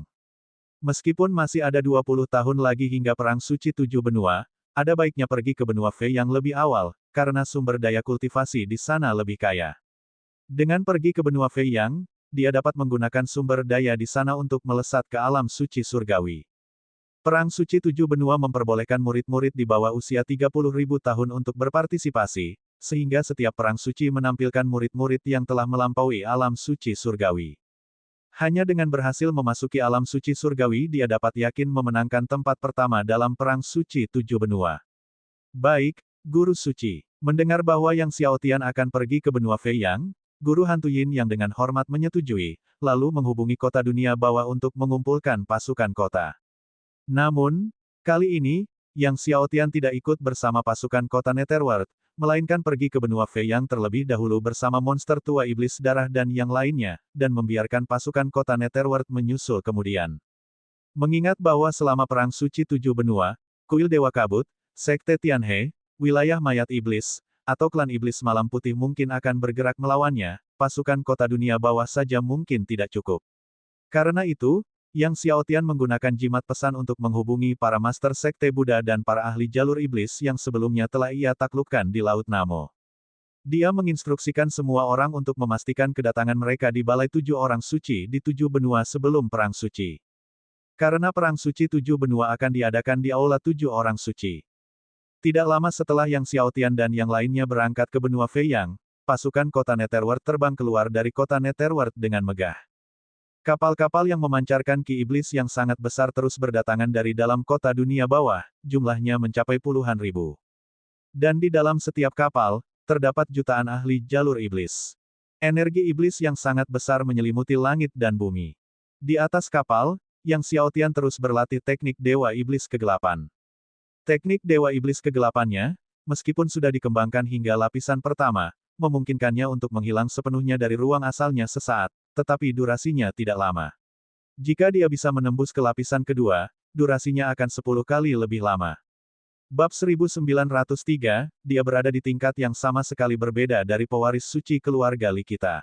Meskipun masih ada 20 tahun lagi hingga perang suci 7 benua, ada baiknya pergi ke benua Feiyang lebih awal, karena sumber daya kultivasi di sana lebih kaya. Dengan pergi ke benua Feiyang, dia dapat menggunakan sumber daya di sana untuk melesat ke alam suci surgawi. Perang suci 7 benua memperbolehkan murid-murid di bawah usia 30.000 tahun untuk berpartisipasi, sehingga setiap perang suci menampilkan murid-murid yang telah melampaui alam suci surgawi. Hanya dengan berhasil memasuki alam suci surgawi dia dapat yakin memenangkan tempat pertama dalam perang suci 7 benua. Baik, Guru Suci. Mendengar bahwa Yang Xiaotian akan pergi ke benua Feiyang, Guru Hantu Yin yang dengan hormat menyetujui, lalu menghubungi kota dunia bawah untuk mengumpulkan pasukan kota. Namun, kali ini, Yang Xiaotian tidak ikut bersama pasukan kota Netherworld, melainkan pergi ke benua Feiyang terlebih dahulu bersama monster tua iblis darah dan yang lainnya, dan membiarkan pasukan kota Netherworld menyusul kemudian. Mengingat bahwa selama perang suci 7 benua, kuil Dewa Kabut, Sekte Tianhe, wilayah mayat iblis, atau klan iblis malam putih mungkin akan bergerak melawannya, pasukan kota dunia bawah saja mungkin tidak cukup. Karena itu, Yang Xiaotian menggunakan jimat pesan untuk menghubungi para master sekte Buddha dan para ahli jalur iblis yang sebelumnya telah ia taklukkan di Laut Namo. Dia menginstruksikan semua orang untuk memastikan kedatangan mereka di Balai Tujuh Orang Suci di 7 benua sebelum Perang Suci. Karena Perang Suci 7 benua akan diadakan di Aula 7 Orang Suci. Tidak lama setelah Yang Xiaotian dan yang lainnya berangkat ke benua Feiyang, pasukan kota Netherworld terbang keluar dari kota Netherworld dengan megah. Kapal-kapal yang memancarkan ki iblis yang sangat besar terus berdatangan dari dalam kota dunia bawah, jumlahnya mencapai puluhan ribu. Dan di dalam setiap kapal, terdapat jutaan ahli jalur iblis. Energi iblis yang sangat besar menyelimuti langit dan bumi. Di atas kapal, Yang Xiaotian terus berlatih teknik Dewa Iblis Kegelapan. Teknik Dewa Iblis Kegelapannya, meskipun sudah dikembangkan hingga lapisan pertama, memungkinkannya untuk menghilang sepenuhnya dari ruang asalnya sesaat, tetapi durasinya tidak lama. Jika dia bisa menembus ke lapisan kedua, durasinya akan 10 kali lebih lama. Bab 1903, dia berada di tingkat yang sama sekali berbeda dari pewaris suci keluarga Likita.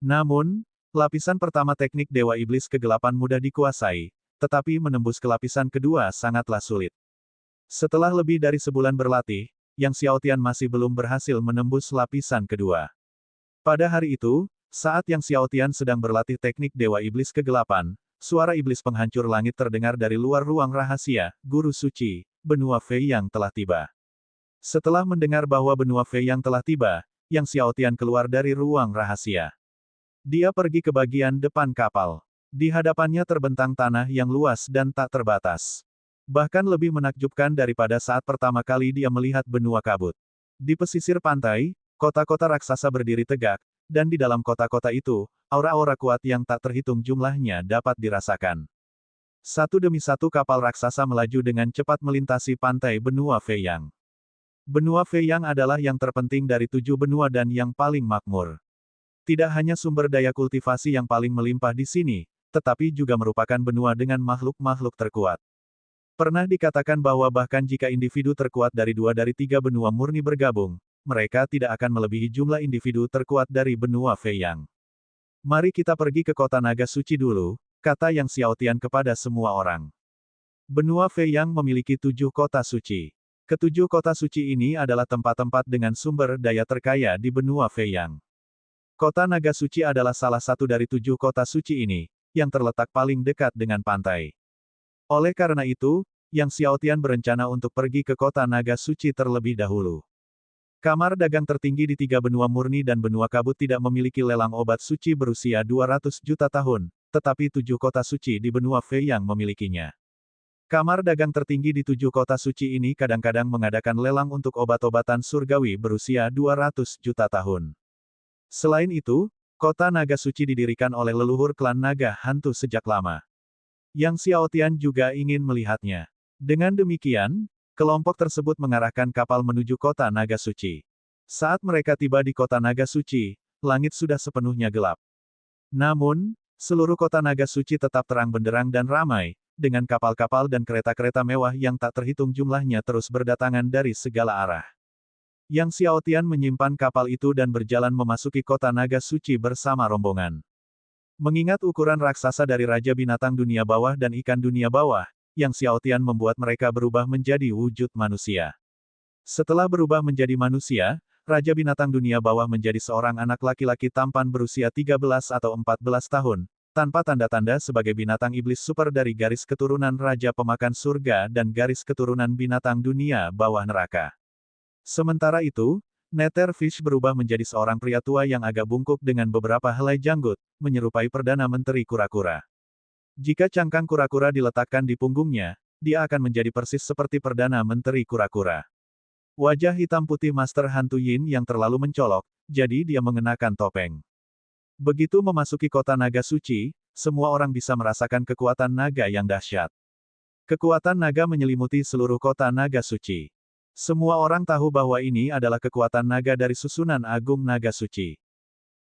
Namun, lapisan pertama teknik Dewa Iblis Kegelapan mudah dikuasai, tetapi menembus ke lapisan kedua sangatlah sulit. Setelah lebih dari sebulan berlatih, Yang Xiaotian masih belum berhasil menembus lapisan kedua. Pada hari itu, saat Yang Xiaotian sedang berlatih teknik Dewa Iblis Kegelapan, suara iblis penghancur langit terdengar dari luar ruang rahasia, Guru Suci, benua Feiyang telah tiba. Setelah mendengar bahwa benua Feiyang telah tiba, Yang Xiaotian keluar dari ruang rahasia. Dia pergi ke bagian depan kapal. Di hadapannya terbentang tanah yang luas dan tak terbatas. Bahkan lebih menakjubkan daripada saat pertama kali dia melihat benua kabut. Di pesisir pantai, kota-kota raksasa berdiri tegak, dan di dalam kota-kota itu, aura-aura kuat yang tak terhitung jumlahnya dapat dirasakan. Satu demi satu kapal raksasa melaju dengan cepat melintasi pantai benua Feiyang. Benua Feiyang adalah yang terpenting dari 7 benua dan yang paling makmur. Tidak hanya sumber daya kultivasi yang paling melimpah di sini, tetapi juga merupakan benua dengan makhluk-makhluk terkuat. Pernah dikatakan bahwa bahkan jika individu terkuat dari 2 dari 3 benua murni bergabung, mereka tidak akan melebihi jumlah individu terkuat dari benua Feiyang. Mari kita pergi ke kota naga suci dulu, kata Yang Xiaotian kepada semua orang. Benua Feiyang memiliki 7 kota suci. Ketujuh kota suci ini adalah tempat-tempat dengan sumber daya terkaya di benua Feiyang. Kota Naga Suci adalah salah satu dari 7 kota suci ini, yang terletak paling dekat dengan pantai. Oleh karena itu, Yang Xiaotian berencana untuk pergi ke kota Naga Suci terlebih dahulu. Kamar dagang tertinggi di 3 benua murni dan benua kabut tidak memiliki lelang obat suci berusia 200 juta tahun, tetapi 7 kota suci di benua Feiyang memilikinya. Kamar dagang tertinggi di 7 kota suci ini kadang-kadang mengadakan lelang untuk obat-obatan surgawi berusia 200 juta tahun. Selain itu, kota naga suci didirikan oleh leluhur klan naga hantu sejak lama. Yang Xiaotian juga ingin melihatnya. Dengan demikian, kelompok tersebut mengarahkan kapal menuju kota naga suci. Saat mereka tiba di kota naga suci, langit sudah sepenuhnya gelap. Namun, seluruh kota naga suci tetap terang benderang dan ramai, dengan kapal-kapal dan kereta-kereta mewah yang tak terhitung jumlahnya terus berdatangan dari segala arah. Yang Xiaotian menyimpan kapal itu dan berjalan memasuki kota naga suci bersama rombongan. Mengingat ukuran raksasa dari Raja Binatang Dunia Bawah dan Ikan Dunia Bawah, Yang Xiaotian membuat mereka berubah menjadi wujud manusia. Setelah berubah menjadi manusia, Raja Binatang Dunia Bawah menjadi seorang anak laki-laki tampan berusia 13 atau 14 tahun, tanpa tanda-tanda sebagai binatang iblis super dari garis keturunan Raja Pemakan Surga dan garis keturunan binatang dunia bawah neraka. Sementara itu, Netherfish berubah menjadi seorang pria tua yang agak bungkuk dengan beberapa helai janggut, menyerupai Perdana Menteri kura-kura. Jika cangkang kura-kura diletakkan di punggungnya, dia akan menjadi persis seperti Perdana Menteri kura-kura. Wajah hitam putih Master Hantu Yin yang terlalu mencolok, jadi dia mengenakan topeng. Begitu memasuki kota naga suci, semua orang bisa merasakan kekuatan naga yang dahsyat. Kekuatan naga menyelimuti seluruh kota naga suci. Semua orang tahu bahwa ini adalah kekuatan naga dari susunan agung naga suci.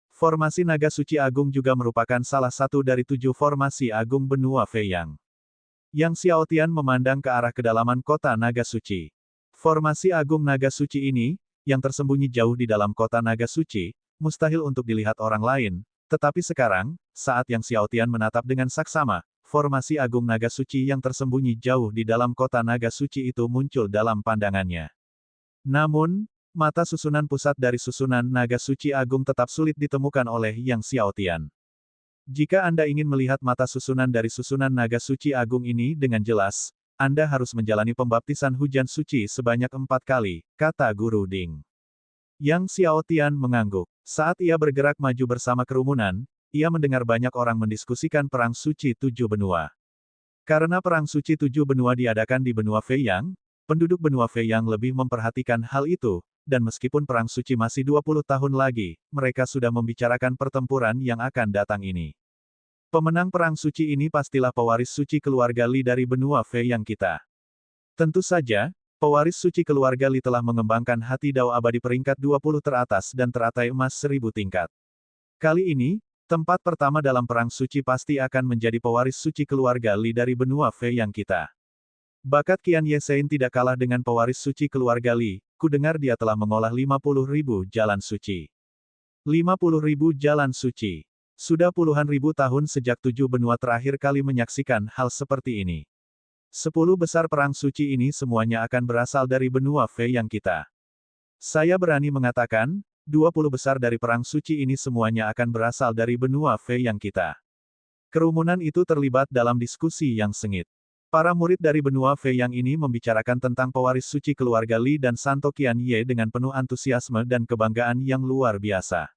Formasi naga suci agung juga merupakan salah satu dari 7 formasi agung benua Feiyang. Yang Xiaotian memandang ke arah kedalaman kota naga suci. Formasi agung naga suci ini, yang tersembunyi jauh di dalam kota naga suci, mustahil untuk dilihat orang lain, tetapi sekarang, saat Yang Xiaotian menatap dengan saksama, formasi agung naga suci yang tersembunyi jauh di dalam kota naga suci itu muncul dalam pandangannya. Namun, Mata susunan pusat dari susunan naga suci agung tetap sulit ditemukan oleh Yang Xiaotian. Jika Anda ingin melihat mata susunan dari susunan naga suci agung ini dengan jelas, Anda harus menjalani pembaptisan hujan suci sebanyak 4 kali, kata Guru Ding. Yang Xiaotian mengangguk. Saat ia bergerak maju bersama kerumunan, ia mendengar banyak orang mendiskusikan Perang Suci Tujuh Benua. Karena Perang Suci Tujuh Benua diadakan di benua Feiyang, penduduk benua Feiyang lebih memperhatikan hal itu, dan meskipun Perang Suci masih 20 tahun lagi, mereka sudah membicarakan pertempuran yang akan datang ini. Pemenang Perang Suci ini pastilah pewaris suci keluarga Li dari benua Feiyang kita. Tentu saja, pewaris suci keluarga Li telah mengembangkan hati Dao abadi peringkat 20 teratas dan teratai emas 1000 tingkat. Kali ini, tempat pertama dalam Perang Suci pasti akan menjadi pewaris suci keluarga Li dari benua Feiyang kita. Bakat Qian Yesein tidak kalah dengan pewaris suci keluarga Li, ku dengar dia telah mengolah 50.000 jalan suci. 50.000 jalan suci. Sudah puluhan ribu tahun sejak tujuh benua terakhir kali menyaksikan hal seperti ini. 10 besar perang suci ini semuanya akan berasal dari benua Feiyang kita. Saya berani mengatakan, 20 besar dari perang suci ini semuanya akan berasal dari benua Feiyang kita. Kerumunan itu terlibat dalam diskusi yang sengit. Para murid dari benua Feiyang ini membicarakan tentang pewaris suci keluarga Li dan Santo Qian Ye dengan penuh antusiasme dan kebanggaan yang luar biasa.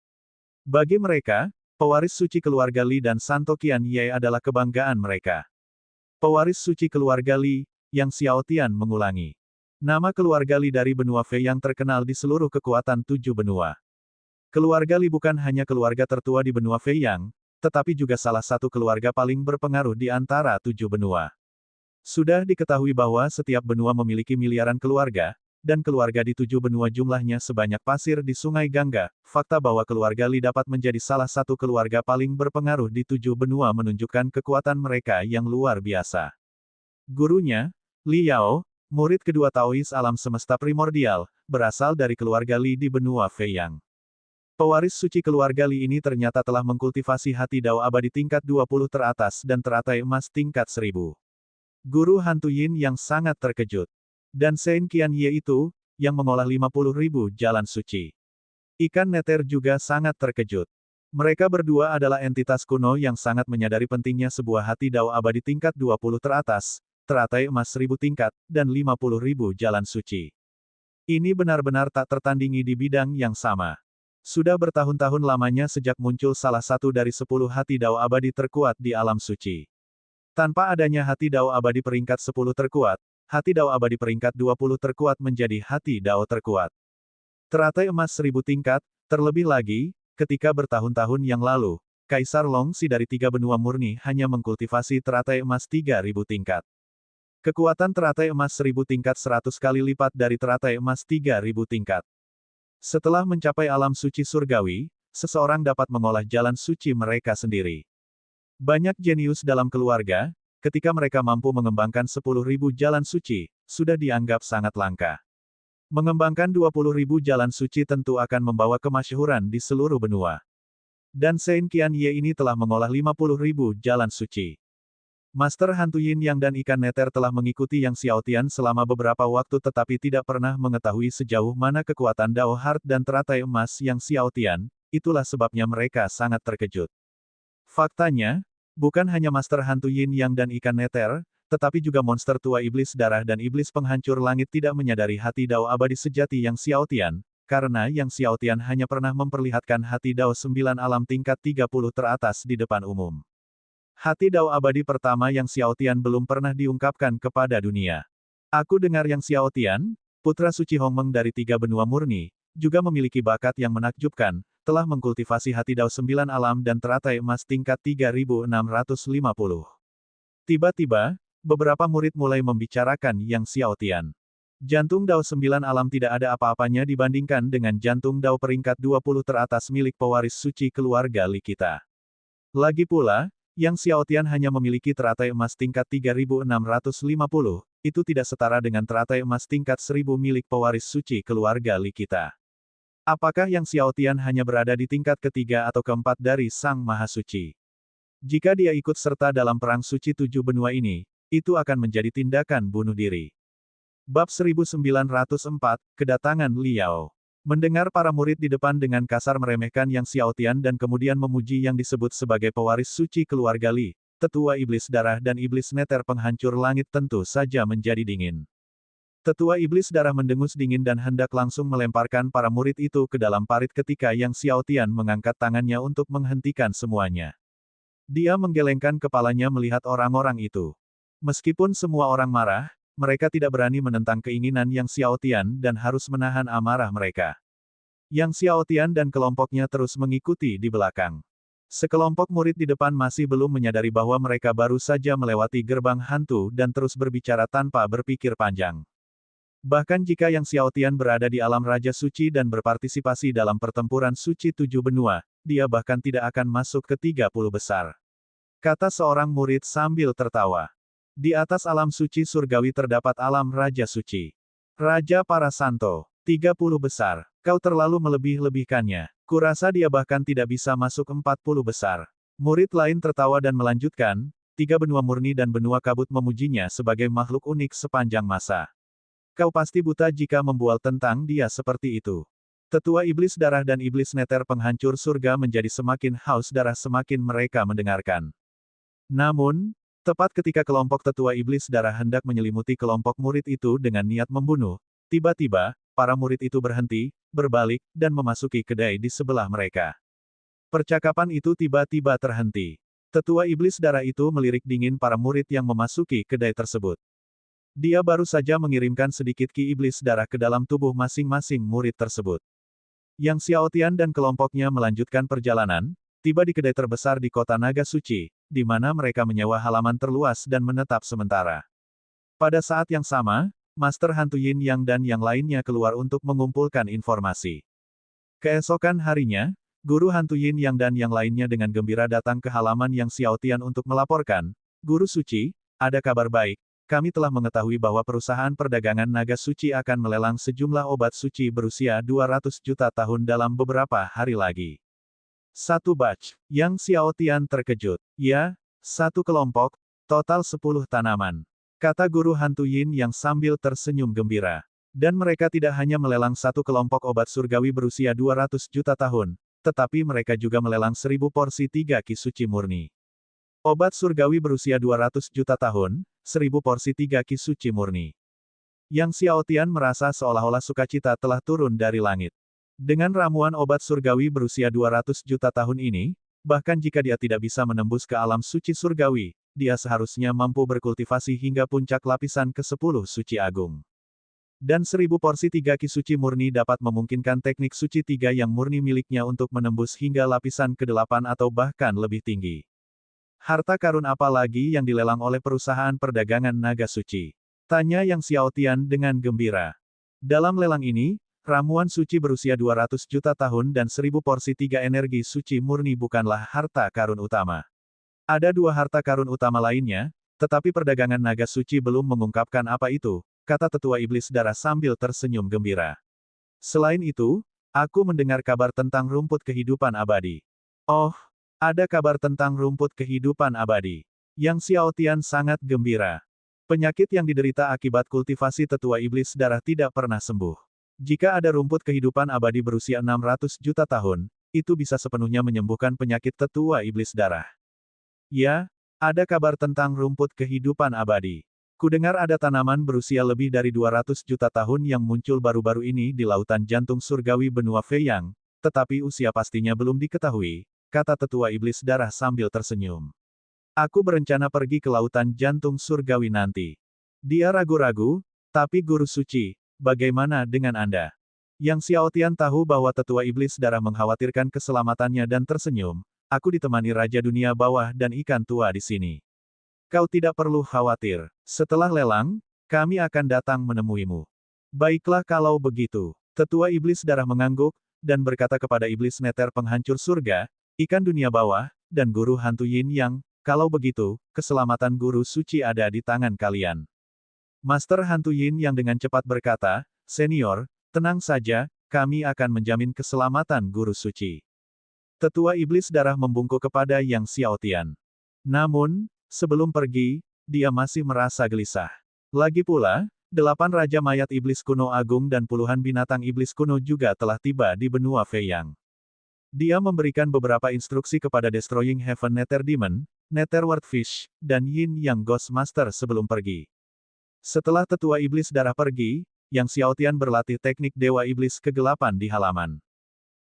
Bagi mereka, pewaris suci keluarga Li dan Santo Qian Ye adalah kebanggaan mereka. Pewaris suci keluarga Li, Yang Xiaotian mengulangi. Nama keluarga Li dari benua Feiyang terkenal di seluruh kekuatan tujuh benua. Keluarga Li bukan hanya keluarga tertua di benua Feiyang, tetapi juga salah satu keluarga paling berpengaruh di antara tujuh benua. Sudah diketahui bahwa setiap benua memiliki miliaran keluarga, dan keluarga di tujuh benua jumlahnya sebanyak pasir di Sungai Gangga. Fakta bahwa keluarga Li dapat menjadi salah satu keluarga paling berpengaruh di tujuh benua menunjukkan kekuatan mereka yang luar biasa. Gurunya, Li Yao, murid kedua Taois alam semesta primordial, berasal dari keluarga Li di benua Feiyang. Pewaris suci keluarga Li ini ternyata telah mengkultivasi hati Dao abadi tingkat 20 teratas dan teratai emas tingkat 1000. Guru Hantu Yin yang sangat terkejut. Dan Sen Qian Ye itu, yang mengolah 50.000 jalan suci. Ikan Neter juga sangat terkejut. Mereka berdua adalah entitas kuno yang sangat menyadari pentingnya sebuah hati Dao abadi tingkat 20 teratas, teratai emas 1000 tingkat, dan 50.000 jalan suci. Ini benar-benar tak tertandingi di bidang yang sama. Sudah bertahun-tahun lamanya sejak muncul salah satu dari 10 hati Dao abadi terkuat di alam suci. Tanpa adanya hati Dao abadi peringkat 10 terkuat, hati Dao abadi peringkat 20 terkuat menjadi hati Dao terkuat. Teratai emas 1000 tingkat, terlebih lagi, ketika bertahun-tahun yang lalu, Kaisar Longxi dari tiga benua murni hanya mengkultivasi teratai emas 3000 tingkat. Kekuatan teratai emas 1000 tingkat 100 kali lipat dari teratai emas 3000 tingkat. Setelah mencapai alam suci surgawi, seseorang dapat mengolah jalan suci mereka sendiri. Banyak jenius dalam keluarga, ketika mereka mampu mengembangkan 10.000 jalan suci, sudah dianggap sangat langka. Mengembangkan 20.000 jalan suci tentu akan membawa kemasyhuran di seluruh benua. Dan Sen Qian Ye ini telah mengolah 50.000 jalan suci. Master Hantu Yin Yang dan Ikan Neter telah mengikuti Yang Xiaotian selama beberapa waktu tetapi tidak pernah mengetahui sejauh mana kekuatan Dao Heart dan teratai emas Yang Xiaotian, itulah sebabnya mereka sangat terkejut. Faktanya, bukan hanya Master Hantu Yin Yang dan Ikan Neter, tetapi juga monster tua iblis darah dan iblis penghancur langit tidak menyadari hati Dao abadi sejati Yang Xiaotian, karena Yang Xiaotian hanya pernah memperlihatkan hati Dao 9 alam tingkat 30 teratas di depan umum. Hati Dao abadi pertama Yang Xiaotian belum pernah diungkapkan kepada dunia. Aku dengar Yang Xiaotian, putra suci Hongmeng dari tiga benua murni, juga memiliki bakat yang menakjubkan, telah mengkultivasi hati Dao 9 alam dan teratai emas tingkat 3650. Tiba-tiba, beberapa murid mulai membicarakan Yang Xiaotian. Jantung Dao 9 alam tidak ada apa-apanya dibandingkan dengan jantung Dao peringkat 20 teratas milik pewaris suci keluarga Li kita. Lagi pula, Yang Xiaotian hanya memiliki teratai emas tingkat 3650, itu tidak setara dengan teratai emas tingkat 1000 milik pewaris suci keluarga Li kita. Apakah Yang Xiaotian hanya berada di tingkat ketiga atau keempat dari Sang Maha Suci? Jika dia ikut serta dalam perang suci tujuh benua ini, itu akan menjadi tindakan bunuh diri. Bab 1904, Kedatangan Li Yao. Mendengar para murid di depan dengan kasar meremehkan Yang Xiaotian dan kemudian memuji yang disebut sebagai pewaris suci keluarga Li, tetua iblis darah dan iblis neter penghancur langit tentu saja menjadi dingin. Tetua iblis darah mendengus dingin dan hendak langsung melemparkan para murid itu ke dalam parit ketika Yang Xiaotian mengangkat tangannya untuk menghentikan semuanya. Dia menggelengkan kepalanya melihat orang-orang itu. Meskipun semua orang marah, mereka tidak berani menentang keinginan Yang Xiaotian dan harus menahan amarah mereka. Yang Xiaotian dan kelompoknya terus mengikuti di belakang. Sekelompok murid di depan masih belum menyadari bahwa mereka baru saja melewati gerbang hantu dan terus berbicara tanpa berpikir panjang. Bahkan jika Yang Xiaotian berada di alam Raja Suci dan berpartisipasi dalam pertempuran suci 7 benua, dia bahkan tidak akan masuk ke 30 besar. Kata seorang murid sambil tertawa. Di atas alam suci surgawi terdapat alam Raja Suci. Raja para Santo, 30 besar. Kau terlalu melebih-lebihkannya. Kurasa dia bahkan tidak bisa masuk 40 besar. Murid lain tertawa dan melanjutkan, 3 benua murni dan benua kabut memujinya sebagai makhluk unik sepanjang masa. Kau pasti buta jika membual tentang dia seperti itu. Tetua iblis darah dan iblis neter penghancur surga menjadi semakin haus darah semakin mereka mendengarkan. Namun, tepat ketika kelompok tetua iblis darah hendak menyelimuti kelompok murid itu dengan niat membunuh, tiba-tiba, para murid itu berhenti, berbalik, dan memasuki kedai di sebelah mereka. Percakapan itu tiba-tiba terhenti. Tetua iblis darah itu melirik dingin para murid yang memasuki kedai tersebut. Dia baru saja mengirimkan sedikit ki iblis darah ke dalam tubuh masing-masing murid tersebut. Yang Xiaotian dan kelompoknya melanjutkan perjalanan, tiba di kedai terbesar di kota Naga Suci, di mana mereka menyewa halaman terluas dan menetap sementara. Pada saat yang sama, Master Hantu Yin Yang dan yang lainnya keluar untuk mengumpulkan informasi. Keesokan harinya, Guru Hantu Yin Yang dan yang lainnya dengan gembira datang ke halaman Yang Xiaotian untuk melaporkan, Guru Suci, ada kabar baik, kami telah mengetahui bahwa perusahaan perdagangan naga suci akan melelang sejumlah obat suci berusia 200 juta tahun dalam beberapa hari lagi. Satu batch. Yang Xiaotian terkejut. Ya, satu kelompok, total 10 tanaman. Kata Guru Hantu Yin yang sambil tersenyum gembira. Dan mereka tidak hanya melelang satu kelompok obat surgawi berusia 200 juta tahun, tetapi mereka juga melelang 1000 porsi 3 ki suci murni. Obat surgawi berusia 200 juta tahun, 1000 porsi 3 ki suci murni. Yang Xiaotian merasa seolah-olah sukacita telah turun dari langit. Dengan ramuan obat surgawi berusia 200 juta tahun ini, bahkan jika dia tidak bisa menembus ke alam suci surgawi, dia seharusnya mampu berkultivasi hingga puncak lapisan ke-10 suci agung. Dan 1000 porsi 3 ki suci murni dapat memungkinkan teknik suci 3 yang murni miliknya untuk menembus hingga lapisan ke-8 atau bahkan lebih tinggi. Harta karun apa lagi yang dilelang oleh perusahaan perdagangan naga suci? Tanya Yang Xiaotian dengan gembira. Dalam lelang ini, ramuan suci berusia 200 juta tahun dan 1000 porsi 3 energi suci murni bukanlah harta karun utama. Ada 2 harta karun utama lainnya, tetapi perdagangan naga suci belum mengungkapkan apa itu, kata tetua iblis darah sambil tersenyum gembira. Selain itu, aku mendengar kabar tentang rumput kehidupan abadi. Oh, ada kabar tentang rumput kehidupan abadi. Yang Xiaotian sangat gembira. Penyakit yang diderita akibat kultivasi tetua iblis darah tidak pernah sembuh. Jika ada rumput kehidupan abadi berusia 600 juta tahun, itu bisa sepenuhnya menyembuhkan penyakit tetua iblis darah. Ya, ada kabar tentang rumput kehidupan abadi. Kudengar ada tanaman berusia lebih dari 200 juta tahun yang muncul baru-baru ini di lautan jantung surgawi benua Feiyang, tetapi usia pastinya belum diketahui, kata tetua iblis darah sambil tersenyum. Aku berencana pergi ke lautan jantung surgawi nanti. Dia ragu-ragu, tapi Guru Suci, bagaimana dengan Anda? Yang Xiaotian tahu bahwa tetua iblis darah mengkhawatirkan keselamatannya dan tersenyum, aku ditemani Raja Dunia Bawah dan ikan tua di sini. Kau tidak perlu khawatir. Setelah lelang, kami akan datang menemuimu. Baiklah kalau begitu. Tetua iblis darah mengangguk, dan berkata kepada iblis neter penghancur surga, ikan dunia bawah, dan Guru Hantu Yin Yang, kalau begitu, keselamatan Guru Suci ada di tangan kalian. Master Hantu Yin yang dengan cepat berkata, Senior, tenang saja, kami akan menjamin keselamatan Guru Suci. Tetua iblis darah membungkuk kepada Yang Xiaotian. Namun, sebelum pergi, dia masih merasa gelisah. Lagi pula, 8 Raja Mayat Iblis Kuno Agung dan puluhan binatang iblis kuno juga telah tiba di benua Feiyang. Dia memberikan beberapa instruksi kepada Destroying Heaven Nether Demon, Netherworld Fish, dan Yin Yang Ghost Master sebelum pergi. Setelah tetua iblis darah pergi, Yang Xiaotian berlatih teknik Dewa Iblis Kegelapan di halaman.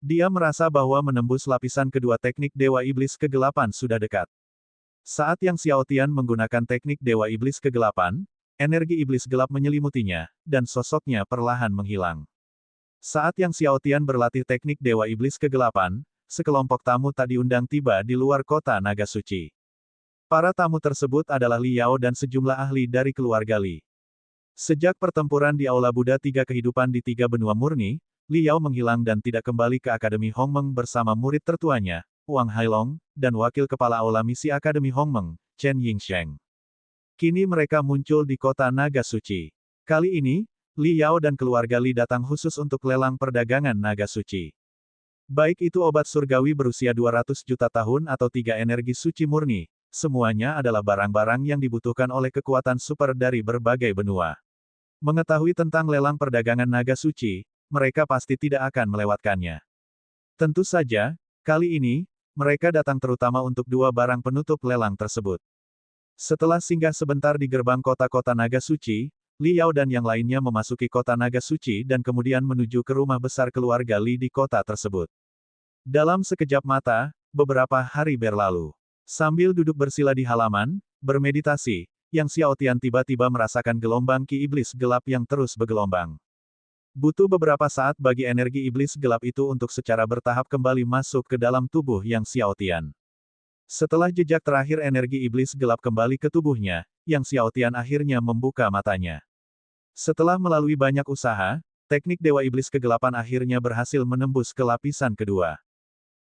Dia merasa bahwa menembus lapisan kedua teknik Dewa Iblis Kegelapan sudah dekat. Saat Yang Xiaotian menggunakan teknik Dewa Iblis Kegelapan, energi iblis gelap menyelimutinya, dan sosoknya perlahan menghilang. Saat Yang Xiaotian berlatih teknik Dewa Iblis Kegelapan, sekelompok tamu tak diundang tiba di luar kota Naga Suci. Para tamu tersebut adalah Li Yao dan sejumlah ahli dari keluarga Li. Sejak pertempuran di Aula Buddha Tiga Kehidupan di Tiga Benua Murni, Li Yao menghilang dan tidak kembali ke Akademi Hongmeng bersama murid tertuanya, Wang Hailong, dan wakil kepala Aula Misi Akademi Hongmeng, Chen Yingsheng. Kini mereka muncul di kota Naga Suci. Kali ini, Li Yao dan keluarga Li datang khusus untuk lelang perdagangan Naga Suci. Baik itu obat surgawi berusia 200 juta tahun atau 3 energi suci murni, semuanya adalah barang-barang yang dibutuhkan oleh kekuatan super dari berbagai benua. Mengetahui tentang lelang perdagangan Naga Suci, mereka pasti tidak akan melewatkannya. Tentu saja, kali ini, mereka datang terutama untuk 2 barang penutup lelang tersebut. Setelah singgah sebentar di gerbang kota-kota Naga Suci, Li Yao dan yang lainnya memasuki kota Naga Suci dan kemudian menuju ke rumah besar keluarga Li di kota tersebut. Dalam sekejap mata, beberapa hari berlalu. Sambil duduk bersila di halaman, bermeditasi, Yang Xiaotian tiba-tiba merasakan gelombang ki iblis gelap yang terus bergelombang. Butuh beberapa saat bagi energi iblis gelap itu untuk secara bertahap kembali masuk ke dalam tubuh Yang Xiaotian. Setelah jejak terakhir energi iblis gelap kembali ke tubuhnya, Yang Xiaotian akhirnya membuka matanya. Setelah melalui banyak usaha, teknik Dewa Iblis Kegelapan akhirnya berhasil menembus ke lapisan kedua.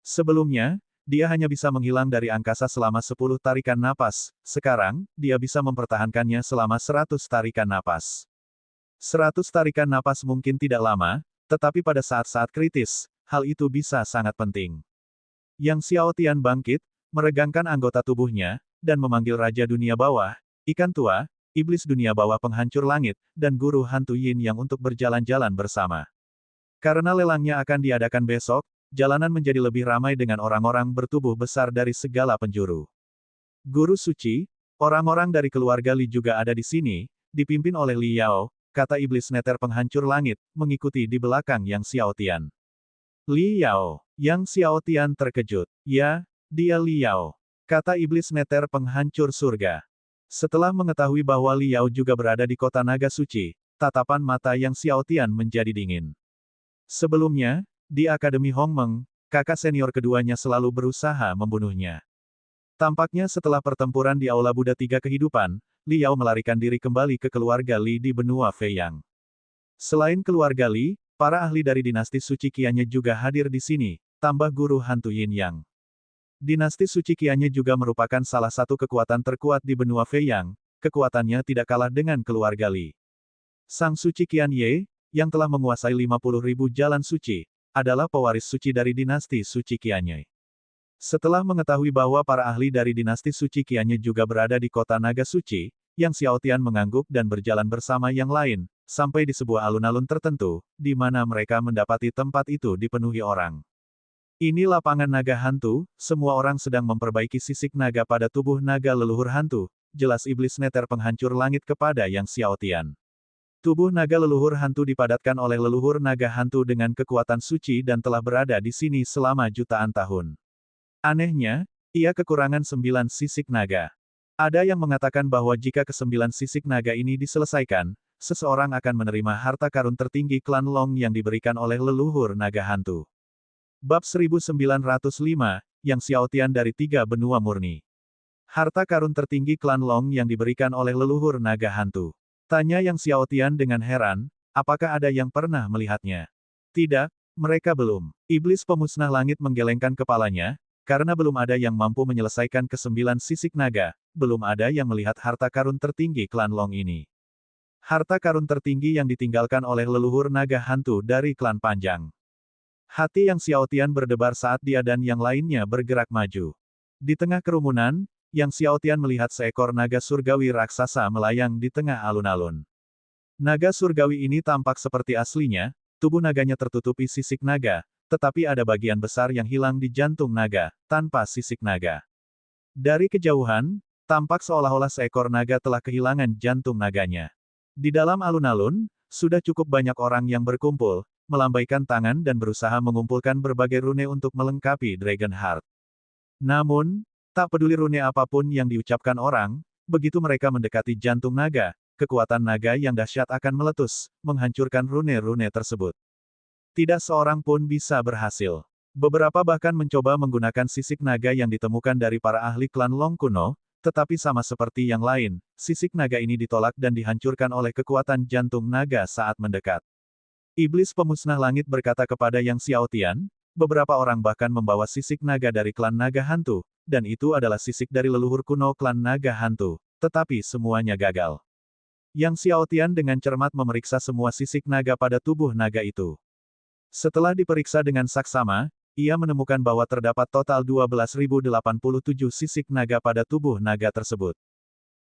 Sebelumnya, dia hanya bisa menghilang dari angkasa selama 10 tarikan napas, sekarang, dia bisa mempertahankannya selama 100 tarikan napas. 100 tarikan napas mungkin tidak lama, tetapi pada saat-saat kritis, hal itu bisa sangat penting. Yang Xiaotian bangkit, meregangkan anggota tubuhnya, dan memanggil Raja Dunia Bawah, Ikan Tua, Iblis Dunia Bawah Penghancur Langit, dan Guru Hantu Yin Yang untuk berjalan-jalan bersama. Karena lelangnya akan diadakan besok, jalanan menjadi lebih ramai dengan orang-orang bertubuh besar dari segala penjuru. Guru Suci, orang-orang dari keluarga Li juga ada di sini, dipimpin oleh Li Yao, kata Iblis Neter Penghancur Langit, mengikuti di belakang Yang Xiaotian. Li Yao, Yang Xiaotian terkejut. Ya, dia Li Yao, kata Iblis Neter Penghancur Surga. Setelah mengetahui bahwa Li Yao juga berada di kota Naga Suci, tatapan mata Yang Xiaotian menjadi dingin. Sebelumnya, di Akademi Hongmeng, kakak senior keduanya selalu berusaha membunuhnya. Tampaknya setelah pertempuran di Aula Buddha Tiga Kehidupan, Li Yao melarikan diri kembali ke keluarga Li di benua Feiyang. Selain keluarga Li, para ahli dari dinasti Suci Qianye juga hadir di sini, tambah Guru Hantu Yin Yang. Dinasti Suci Qianye juga merupakan salah satu kekuatan terkuat di benua Feiyang, kekuatannya tidak kalah dengan keluarga Li. Sang Suci Qianye, yang telah menguasai 50.000 jalan suci, adalah pewaris suci dari dinasti Suci Qianye. Setelah mengetahui bahwa para ahli dari dinasti Suci Qianye juga berada di kota Naga Suci, Yang Xiaotian mengangguk dan berjalan bersama yang lain, sampai di sebuah alun-alun tertentu, di mana mereka mendapati tempat itu dipenuhi orang. Ini lapangan naga hantu, semua orang sedang memperbaiki sisik naga pada tubuh naga leluhur hantu, jelas Iblis Neter Penghancur Langit kepada Yang Xiaotian. Tubuh naga leluhur hantu dipadatkan oleh leluhur naga hantu dengan kekuatan suci dan telah berada di sini selama jutaan tahun. Anehnya, ia kekurangan 9 sisik naga. Ada yang mengatakan bahwa jika ke-9 sisik naga ini diselesaikan, seseorang akan menerima harta karun tertinggi klan Long yang diberikan oleh leluhur naga hantu. Bab 1905, Yang Xiaotian dari Tiga Benua Murni. Harta karun tertinggi klan Long yang diberikan oleh leluhur naga hantu. Tanya Yang Xiaotian dengan heran, apakah ada yang pernah melihatnya? Tidak, mereka belum. Iblis pemusnah langit menggelengkan kepalanya, karena belum ada yang mampu menyelesaikan ke-9 sisik naga, belum ada yang melihat harta karun tertinggi klan Long ini. Harta karun tertinggi yang ditinggalkan oleh leluhur naga hantu dari klan Panjang. Hati Yang Xiaotian berdebar saat dia dan yang lainnya bergerak maju. Di tengah kerumunan, Yang Xiaotian melihat seekor naga surgawi raksasa melayang di tengah alun-alun. Naga surgawi ini tampak seperti aslinya, tubuh naganya tertutupi sisik naga, tetapi ada bagian besar yang hilang di jantung naga, tanpa sisik naga. Dari kejauhan, tampak seolah-olah seekor naga telah kehilangan jantung naganya. Di dalam alun-alun, sudah cukup banyak orang yang berkumpul, melambaikan tangan dan berusaha mengumpulkan berbagai rune untuk melengkapi Dragon Heart. Namun, tak peduli rune apapun yang diucapkan orang, begitu mereka mendekati jantung naga, kekuatan naga yang dahsyat akan meletus, menghancurkan rune-rune tersebut. Tidak seorang pun bisa berhasil. Beberapa bahkan mencoba menggunakan sisik naga yang ditemukan dari para ahli klan Long kuno, tetapi sama seperti yang lain, sisik naga ini ditolak dan dihancurkan oleh kekuatan jantung naga saat mendekat. Iblis pemusnah langit berkata kepada Yang Xiaotian, beberapa orang bahkan membawa sisik naga dari klan naga hantu, dan itu adalah sisik dari leluhur kuno klan naga hantu, tetapi semuanya gagal. Yang Xiaotian dengan cermat memeriksa semua sisik naga pada tubuh naga itu. Setelah diperiksa dengan saksama, ia menemukan bahwa terdapat total 12.087 sisik naga pada tubuh naga tersebut.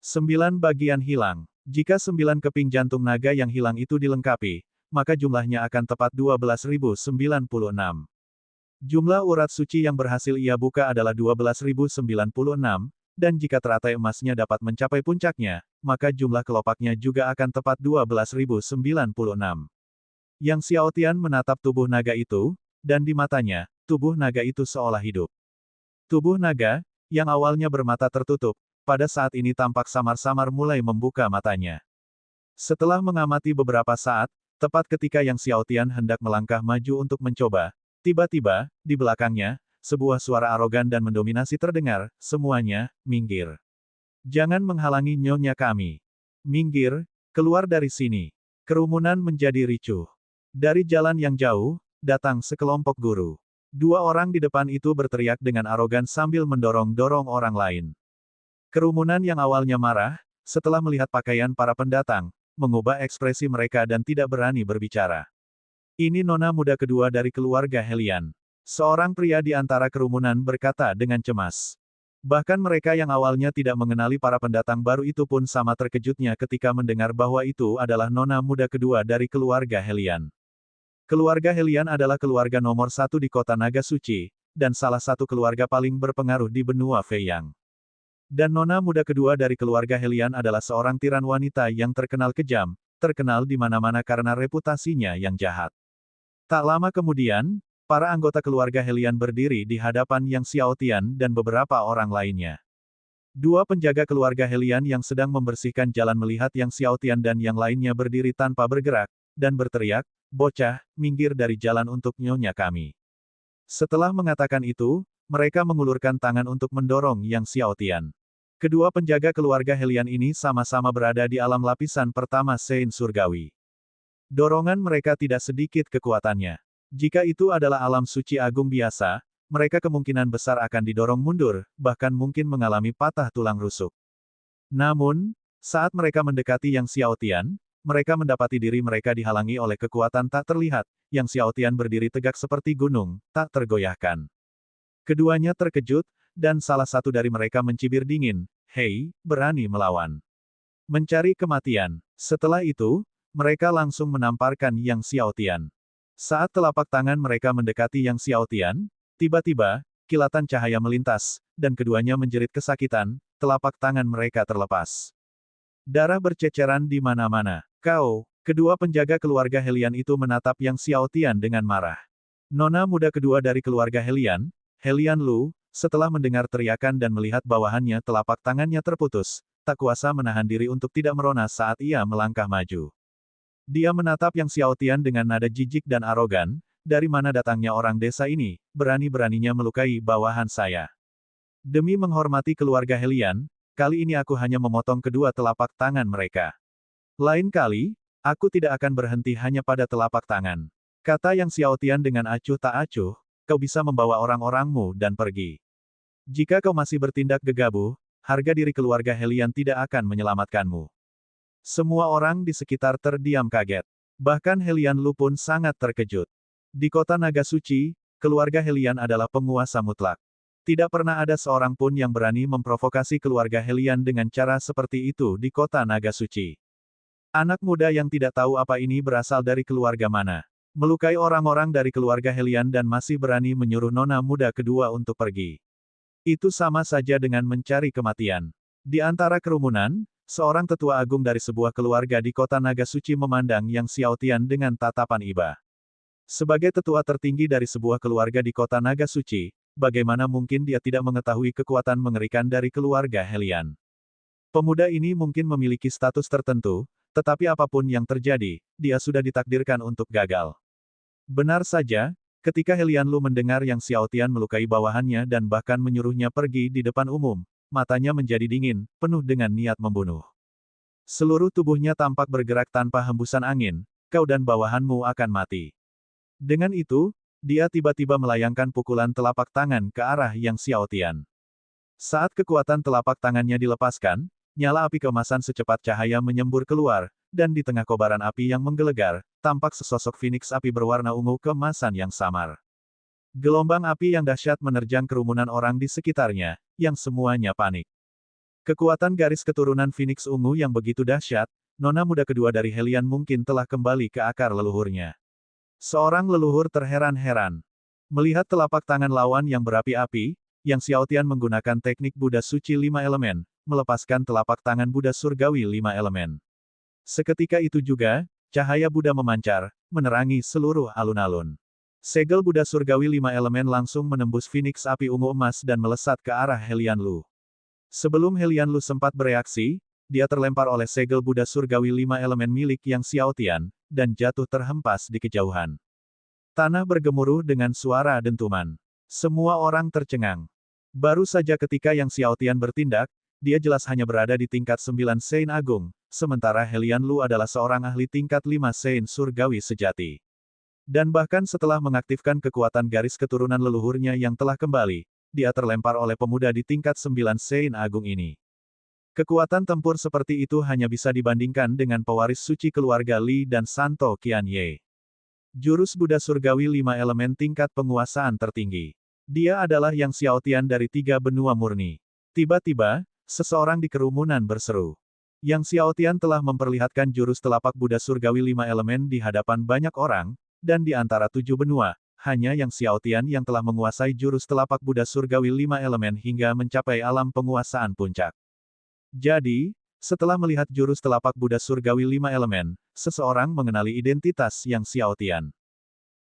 9 bagian hilang. Jika 9 keping jantung naga yang hilang itu dilengkapi, maka jumlahnya akan tepat 12.096. Jumlah urat suci yang berhasil ia buka adalah 12.096, dan jika teratai emasnya dapat mencapai puncaknya, maka jumlah kelopaknya juga akan tepat 12.096. Yang Xiaotian menatap tubuh naga itu, dan di matanya, tubuh naga itu seolah hidup. Tubuh naga, yang awalnya bermata tertutup, pada saat ini tampak samar-samar mulai membuka matanya. Setelah mengamati beberapa saat, tepat ketika Yang Xiaotian hendak melangkah maju untuk mencoba, tiba-tiba, di belakangnya, sebuah suara arogan dan mendominasi terdengar, semuanya, minggir. Jangan menghalangi nyonya kami. Minggir, keluar dari sini. Kerumunan menjadi ricuh. Dari jalan yang jauh, datang sekelompok guru. 2 orang di depan itu berteriak dengan arogan sambil mendorong-dorong orang lain. Kerumunan yang awalnya marah, setelah melihat pakaian para pendatang, mengubah ekspresi mereka dan tidak berani berbicara. Ini nona muda kedua dari keluarga Helian. Seorang pria di antara kerumunan berkata dengan cemas. Bahkan mereka yang awalnya tidak mengenali para pendatang baru itu pun sama terkejutnya ketika mendengar bahwa itu adalah nona muda kedua dari keluarga Helian. Keluarga Helian adalah keluarga nomor 1 di kota Naga Suci, dan salah satu keluarga paling berpengaruh di benua Feiyang. Dan nona muda kedua dari keluarga Helian adalah seorang tiran wanita yang terkenal kejam, terkenal di mana-mana karena reputasinya yang jahat. Tak lama kemudian, para anggota keluarga Helian berdiri di hadapan Yang Xiaotian dan beberapa orang lainnya. 2 penjaga keluarga Helian yang sedang membersihkan jalan melihat Yang Xiaotian dan yang lainnya berdiri tanpa bergerak, dan berteriak, "Bocah, minggir dari jalan untuk nyonya kami." Setelah mengatakan itu, mereka mengulurkan tangan untuk mendorong Yang Xiaotian. Kedua penjaga keluarga Helian ini sama-sama berada di alam lapisan pertama Sein Surgawi. Dorongan mereka tidak sedikit kekuatannya. Jika itu adalah alam suci agung biasa, mereka kemungkinan besar akan didorong mundur, bahkan mungkin mengalami patah tulang rusuk. Namun, saat mereka mendekati Yang Xiaotian, mereka mendapati diri mereka dihalangi oleh kekuatan tak terlihat, Yang Xiaotian berdiri tegak seperti gunung, tak tergoyahkan. Keduanya terkejut, dan salah satu dari mereka mencibir dingin, "Hei, berani melawan. Mencari kematian." Setelah itu, mereka langsung menamparkan Yang Xiaotian. Saat telapak tangan mereka mendekati Yang Xiaotian, tiba-tiba, kilatan cahaya melintas, dan keduanya menjerit kesakitan, telapak tangan mereka terlepas. Darah berceceran di mana-mana. "Kau!" Kedua penjaga keluarga Helian itu menatap Yang Xiaotian dengan marah. Nona muda kedua dari keluarga Helian, Helian Lu, setelah mendengar teriakan dan melihat bawahannya telapak tangannya terputus, tak kuasa menahan diri untuk tidak merona saat ia melangkah maju. Dia menatap Yang Xiaotian dengan nada jijik dan arogan, "Dari mana datangnya orang desa ini, berani-beraninya melukai bawahan saya? Demi menghormati keluarga Helian, kali ini aku hanya memotong kedua telapak tangan mereka. Lain kali, aku tidak akan berhenti hanya pada telapak tangan." Kata Yang Xiaotian dengan acuh tak acuh, "Kau bisa membawa orang-orangmu dan pergi. Jika kau masih bertindak gegabah, harga diri keluarga Helian tidak akan menyelamatkanmu." Semua orang di sekitar terdiam kaget. Bahkan Helian Lu pun sangat terkejut. Di kota Naga Suci, keluarga Helian adalah penguasa mutlak. Tidak pernah ada seorang pun yang berani memprovokasi keluarga Helian dengan cara seperti itu di kota Naga Suci. Anak muda yang tidak tahu apa ini berasal dari keluarga mana. Melukai orang-orang dari keluarga Helian dan masih berani menyuruh nona muda kedua untuk pergi. Itu sama saja dengan mencari kematian. Di antara kerumunan, seorang tetua agung dari sebuah keluarga di kota Naga Suci memandang Yang Xiaotian dengan tatapan iba. Sebagai tetua tertinggi dari sebuah keluarga di kota Naga Suci, bagaimana mungkin dia tidak mengetahui kekuatan mengerikan dari keluarga Helian? Pemuda ini mungkin memiliki status tertentu, tetapi apapun yang terjadi, dia sudah ditakdirkan untuk gagal. Benar saja, ketika Helian Lu mendengar Yang Xiaotian melukai bawahannya dan bahkan menyuruhnya pergi di depan umum, matanya menjadi dingin, penuh dengan niat membunuh. Seluruh tubuhnya tampak bergerak tanpa hembusan angin, kau dan bawahanmu akan mati. Dengan itu, dia tiba-tiba melayangkan pukulan telapak tangan ke arah Yang Xiaotian. Saat kekuatan telapak tangannya dilepaskan, nyala api keemasan secepat cahaya menyembur keluar, dan di tengah kobaran api yang menggelegar, tampak sesosok phoenix api berwarna ungu keemasan yang samar. Gelombang api yang dahsyat menerjang kerumunan orang di sekitarnya, yang semuanya panik. Kekuatan garis keturunan phoenix ungu yang begitu dahsyat, nona muda kedua dari Helian mungkin telah kembali ke akar leluhurnya. Seorang leluhur terheran-heran. Melihat telapak tangan lawan yang berapi-api, Yang Xiaotian menggunakan teknik Buddha Suci 5 elemen, melepaskan telapak tangan Buddha Surgawi 5 elemen. Seketika itu juga, cahaya Buddha memancar, menerangi seluruh alun-alun. Segel Buddha Surgawi 5 elemen langsung menembus phoenix api ungu emas dan melesat ke arah Helian Lu. Sebelum Helian Lu sempat bereaksi, dia terlempar oleh segel Buddha Surgawi 5 elemen milik Yang Xiaotian, dan jatuh terhempas di kejauhan. Tanah bergemuruh dengan suara dentuman. Semua orang tercengang. Baru saja ketika Yang Xiaotian bertindak, dia jelas hanya berada di tingkat 9 Sein Agung, sementara Helian Lu adalah seorang ahli tingkat 5 Sein Surgawi sejati. Dan bahkan setelah mengaktifkan kekuatan garis keturunan leluhurnya yang telah kembali, dia terlempar oleh pemuda di tingkat 9 Sein Agung ini. Kekuatan tempur seperti itu hanya bisa dibandingkan dengan pewaris suci keluarga Li dan Santo Qianye. Jurus Buddha Surgawi 5 elemen tingkat penguasaan tertinggi. Dia adalah Yang Xiaotian dari 3 benua murni. Tiba-tiba, seseorang di kerumunan berseru. Yang Xiaotian telah memperlihatkan jurus telapak Buddha Surgawi 5 elemen di hadapan banyak orang, dan di antara 7 benua, hanya Yang Xiaotian yang telah menguasai jurus telapak Buddha Surgawi 5 elemen hingga mencapai alam penguasaan puncak. Jadi, setelah melihat jurus telapak Buddha Surgawi 5 elemen, seseorang mengenali identitas Yang Xiaotian.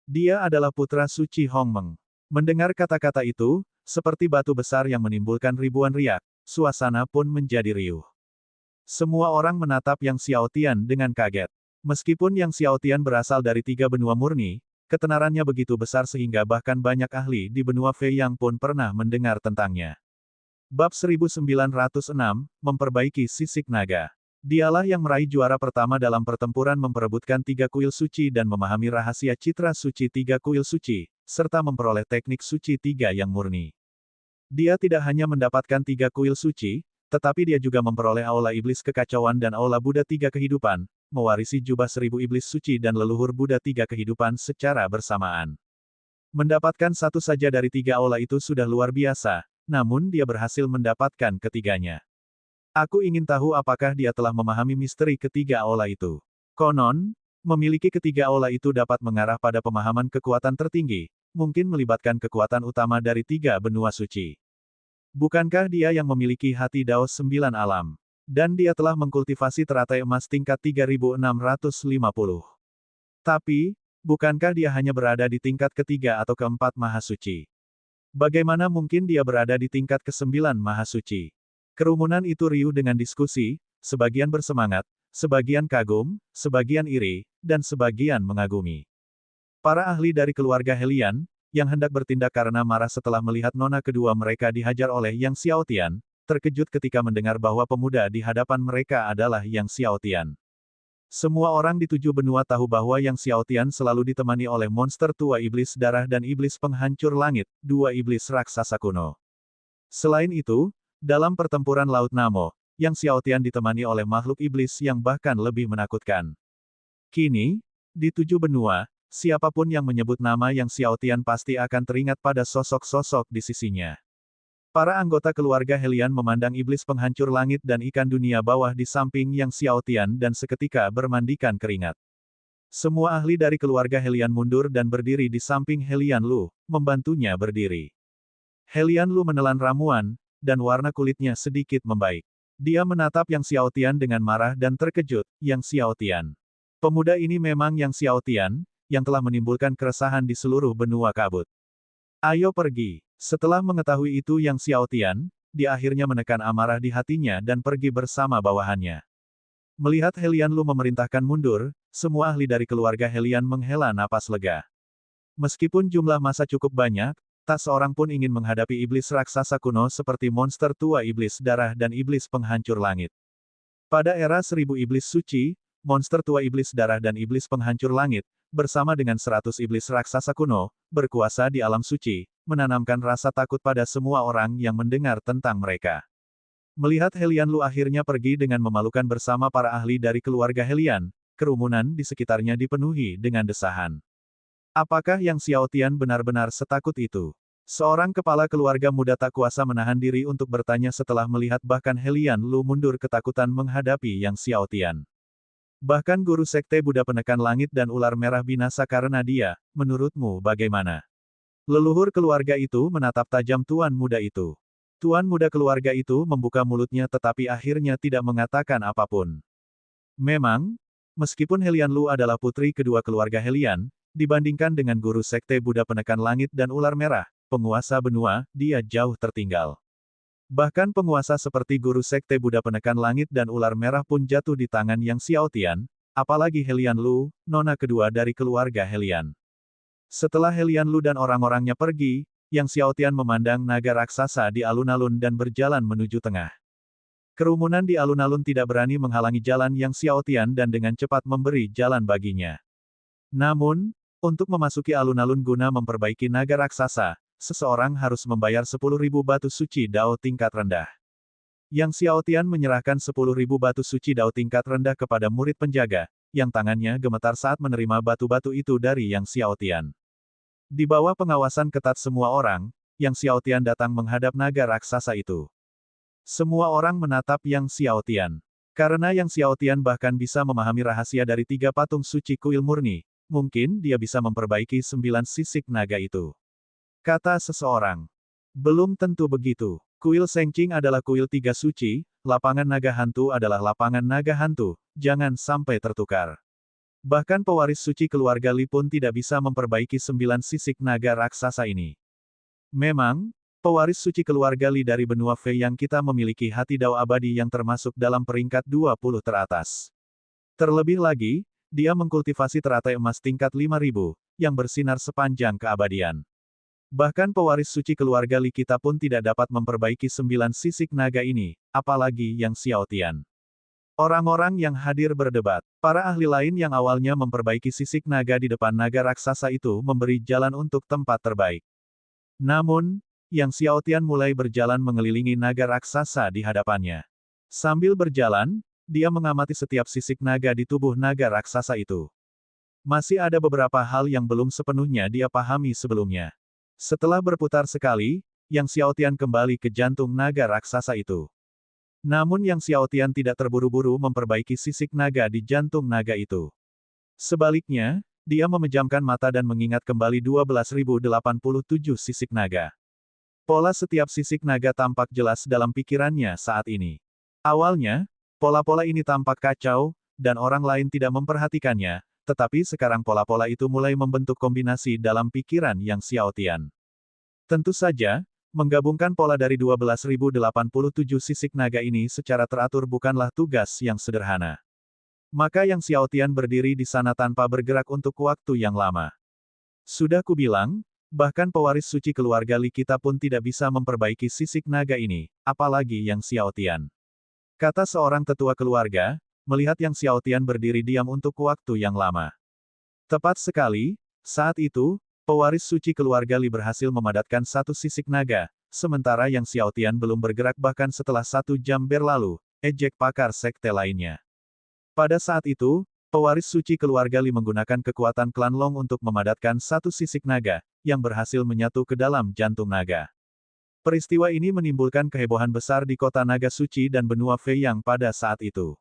Dia adalah putra suci Hongmeng. Mendengar kata-kata itu, seperti batu besar yang menimbulkan ribuan riak, suasana pun menjadi riuh. Semua orang menatap Yang Xiaotian dengan kaget. Meskipun Yang Xiaotian berasal dari 3 benua murni, ketenarannya begitu besar sehingga bahkan banyak ahli di benua Fei yang pun pernah mendengar tentangnya. Bab 1906, Memperbaiki Sisik Naga. Dialah yang meraih juara pertama dalam pertempuran memperebutkan 3 kuil suci dan memahami rahasia citra suci 3 kuil suci, serta memperoleh teknik suci 3 yang murni. Dia tidak hanya mendapatkan 3 kuil suci, tetapi dia juga memperoleh Aula Iblis Kekacauan dan Aula Buddha 3 Kehidupan, mewarisi jubah 1000 iblis suci dan leluhur Buddha 3 Kehidupan secara bersamaan. Mendapatkan satu saja dari 3 aula itu sudah luar biasa, namun dia berhasil mendapatkan ketiganya. Aku ingin tahu apakah dia telah memahami misteri ketiga aula itu. Konon, memiliki ketiga aula itu dapat mengarah pada pemahaman kekuatan tertinggi, mungkin melibatkan kekuatan utama dari 3 benua suci. Bukankah dia yang memiliki hati Daos 9 alam? Dan dia telah mengkultivasi teratai emas tingkat 3650. Tapi, bukankah dia hanya berada di tingkat ketiga atau keempat Mahasuci? Bagaimana mungkin dia berada di tingkat ke-9 Mahasuci? Kerumunan itu riuh dengan diskusi, sebagian bersemangat, sebagian kagum, sebagian iri, dan sebagian mengagumi. Para ahli dari keluarga Helian, yang hendak bertindak karena marah setelah melihat nona kedua mereka dihajar oleh Yang Xiaotian, terkejut ketika mendengar bahwa pemuda di hadapan mereka adalah Yang Xiaotian. Semua orang di 7 benua tahu bahwa Yang Xiaotian selalu ditemani oleh monster tua iblis darah dan iblis penghancur langit, 2 iblis raksasa kuno. Selain itu, dalam pertempuran Laut Namo, Yang Xiaotian ditemani oleh makhluk iblis yang bahkan lebih menakutkan. Kini, di 7 benua, siapapun yang menyebut nama Yang Xiaotian pasti akan teringat pada sosok-sosok di sisinya. Para anggota keluarga Helian memandang iblis penghancur langit dan ikan dunia bawah di samping Yang Xiaotian dan seketika bermandikan keringat. Semua ahli dari keluarga Helian mundur dan berdiri di samping Helian Lu, membantunya berdiri. Helian Lu menelan ramuan, dan warna kulitnya sedikit membaik. Dia menatap Yang Xiaotian dengan marah dan terkejut. Yang Xiaotian. Pemuda ini memang Yang Xiaotian, yang telah menimbulkan keresahan di seluruh benua kabut. Ayo pergi. Setelah mengetahui itu Yang Xiaotian, dia akhirnya menekan amarah di hatinya dan pergi bersama bawahannya. Melihat Helian Lu memerintahkan mundur, semua ahli dari keluarga Helian menghela napas lega. Meskipun jumlah massa cukup banyak, tak seorang pun ingin menghadapi iblis raksasa kuno seperti monster tua iblis darah dan iblis penghancur langit. Pada era 1000 iblis suci, monster tua iblis darah dan iblis penghancur langit, bersama dengan 100 iblis raksasa kuno, berkuasa di alam suci, menanamkan rasa takut pada semua orang yang mendengar tentang mereka. Melihat Helian Lu akhirnya pergi dengan memalukan bersama para ahli dari keluarga Helian, kerumunan di sekitarnya dipenuhi dengan desahan. Apakah Yang Xiaotian benar-benar setakut itu? Seorang kepala keluarga muda tak kuasa menahan diri untuk bertanya setelah melihat bahkan Helian Lu mundur ketakutan menghadapi Yang Xiaotian. Bahkan guru sekte Buddha penekan langit dan ular merah binasa karena dia, menurutmu bagaimana? Leluhur keluarga itu menatap tajam tuan muda itu. Tuan muda keluarga itu membuka mulutnya tetapi akhirnya tidak mengatakan apapun. Memang, meskipun Helian Lu adalah putri kedua keluarga Helian, dibandingkan dengan guru sekte Buddha penekan langit dan ular merah, penguasa benua, dia jauh tertinggal. Bahkan penguasa seperti guru sekte Buddha penekan langit dan ular merah pun jatuh di tangan Yang Xiaotian, apalagi Helian Lu, nona kedua dari keluarga Helian. Setelah Helian Lu dan orang-orangnya pergi, Yang Xiaotian memandang naga raksasa di alun-alun dan berjalan menuju tengah. Kerumunan di alun-alun tidak berani menghalangi jalan Yang Xiaotian dan dengan cepat memberi jalan baginya. Namun, untuk memasuki alun-alun guna memperbaiki naga raksasa, seseorang harus membayar 10.000 batu suci Dao tingkat rendah. Yang Xiaotian menyerahkan 10.000 batu suci Dao tingkat rendah kepada murid penjaga, yang tangannya gemetar saat menerima batu-batu itu dari Yang Xiaotian. Di bawah pengawasan ketat semua orang, Yang Xiaotian datang menghadap naga raksasa itu. Semua orang menatap Yang Xiaotian. Karena Yang Xiaotian bahkan bisa memahami rahasia dari 3 patung suci kuil murni, mungkin dia bisa memperbaiki 9 sisik naga itu. Kata seseorang. Belum tentu begitu. Kuil Sengqing adalah kuil 3 suci, lapangan naga hantu adalah lapangan naga hantu, jangan sampai tertukar. Bahkan pewaris suci keluarga Li pun tidak bisa memperbaiki 9 sisik naga raksasa ini. Memang, pewaris suci keluarga Li dari benua Fei yang kita memiliki hati Dao abadi yang termasuk dalam peringkat 20 teratas. Terlebih lagi, dia mengkultivasi teratai emas tingkat 5000, yang bersinar sepanjang keabadian. Bahkan pewaris suci keluarga Li kita pun tidak dapat memperbaiki 9 sisik naga ini, apalagi Yang Xiaotian. Orang-orang yang hadir berdebat. Para ahli lain yang awalnya memperbaiki sisik naga di depan naga raksasa itu memberi jalan untuk tempat terbaik. Namun, Yang Xiaotian mulai berjalan mengelilingi naga raksasa di hadapannya. Sambil berjalan, dia mengamati setiap sisik naga di tubuh naga raksasa itu. Masih ada beberapa hal yang belum sepenuhnya dia pahami sebelumnya. Setelah berputar sekali, Yang Xiaotian kembali ke jantung naga raksasa itu. Namun Yang Xiaotian tidak terburu-buru memperbaiki sisik naga di jantung naga itu. Sebaliknya, dia memejamkan mata dan mengingat kembali 12.087 sisik naga. Pola setiap sisik naga tampak jelas dalam pikirannya saat ini. Awalnya, pola-pola ini tampak kacau, dan orang lain tidak memperhatikannya, tetapi sekarang pola-pola itu mulai membentuk kombinasi dalam pikiran Yang Xiaotian. Tentu saja, menggabungkan pola dari 12.087 sisik naga ini secara teratur bukanlah tugas yang sederhana. Maka Yang Xiaotian berdiri di sana tanpa bergerak untuk waktu yang lama. Sudah kubilang, bahkan pewaris suci keluarga Li kita pun tidak bisa memperbaiki sisik naga ini, apalagi Yang Xiaotian. Kata seorang tetua keluarga, melihat Yang Xiaotian berdiri diam untuk waktu yang lama. Tepat sekali, saat itu, pewaris suci keluarga Li berhasil memadatkan satu sisik naga, sementara Yang Xiaotian belum bergerak bahkan setelah 1 jam berlalu, ejek pakar sekte lainnya. Pada saat itu, pewaris suci keluarga Li menggunakan kekuatan klan Long untuk memadatkan satu sisik naga, yang berhasil menyatu ke dalam jantung naga. Peristiwa ini menimbulkan kehebohan besar di kota Naga Suci dan benua Feiyang pada saat itu.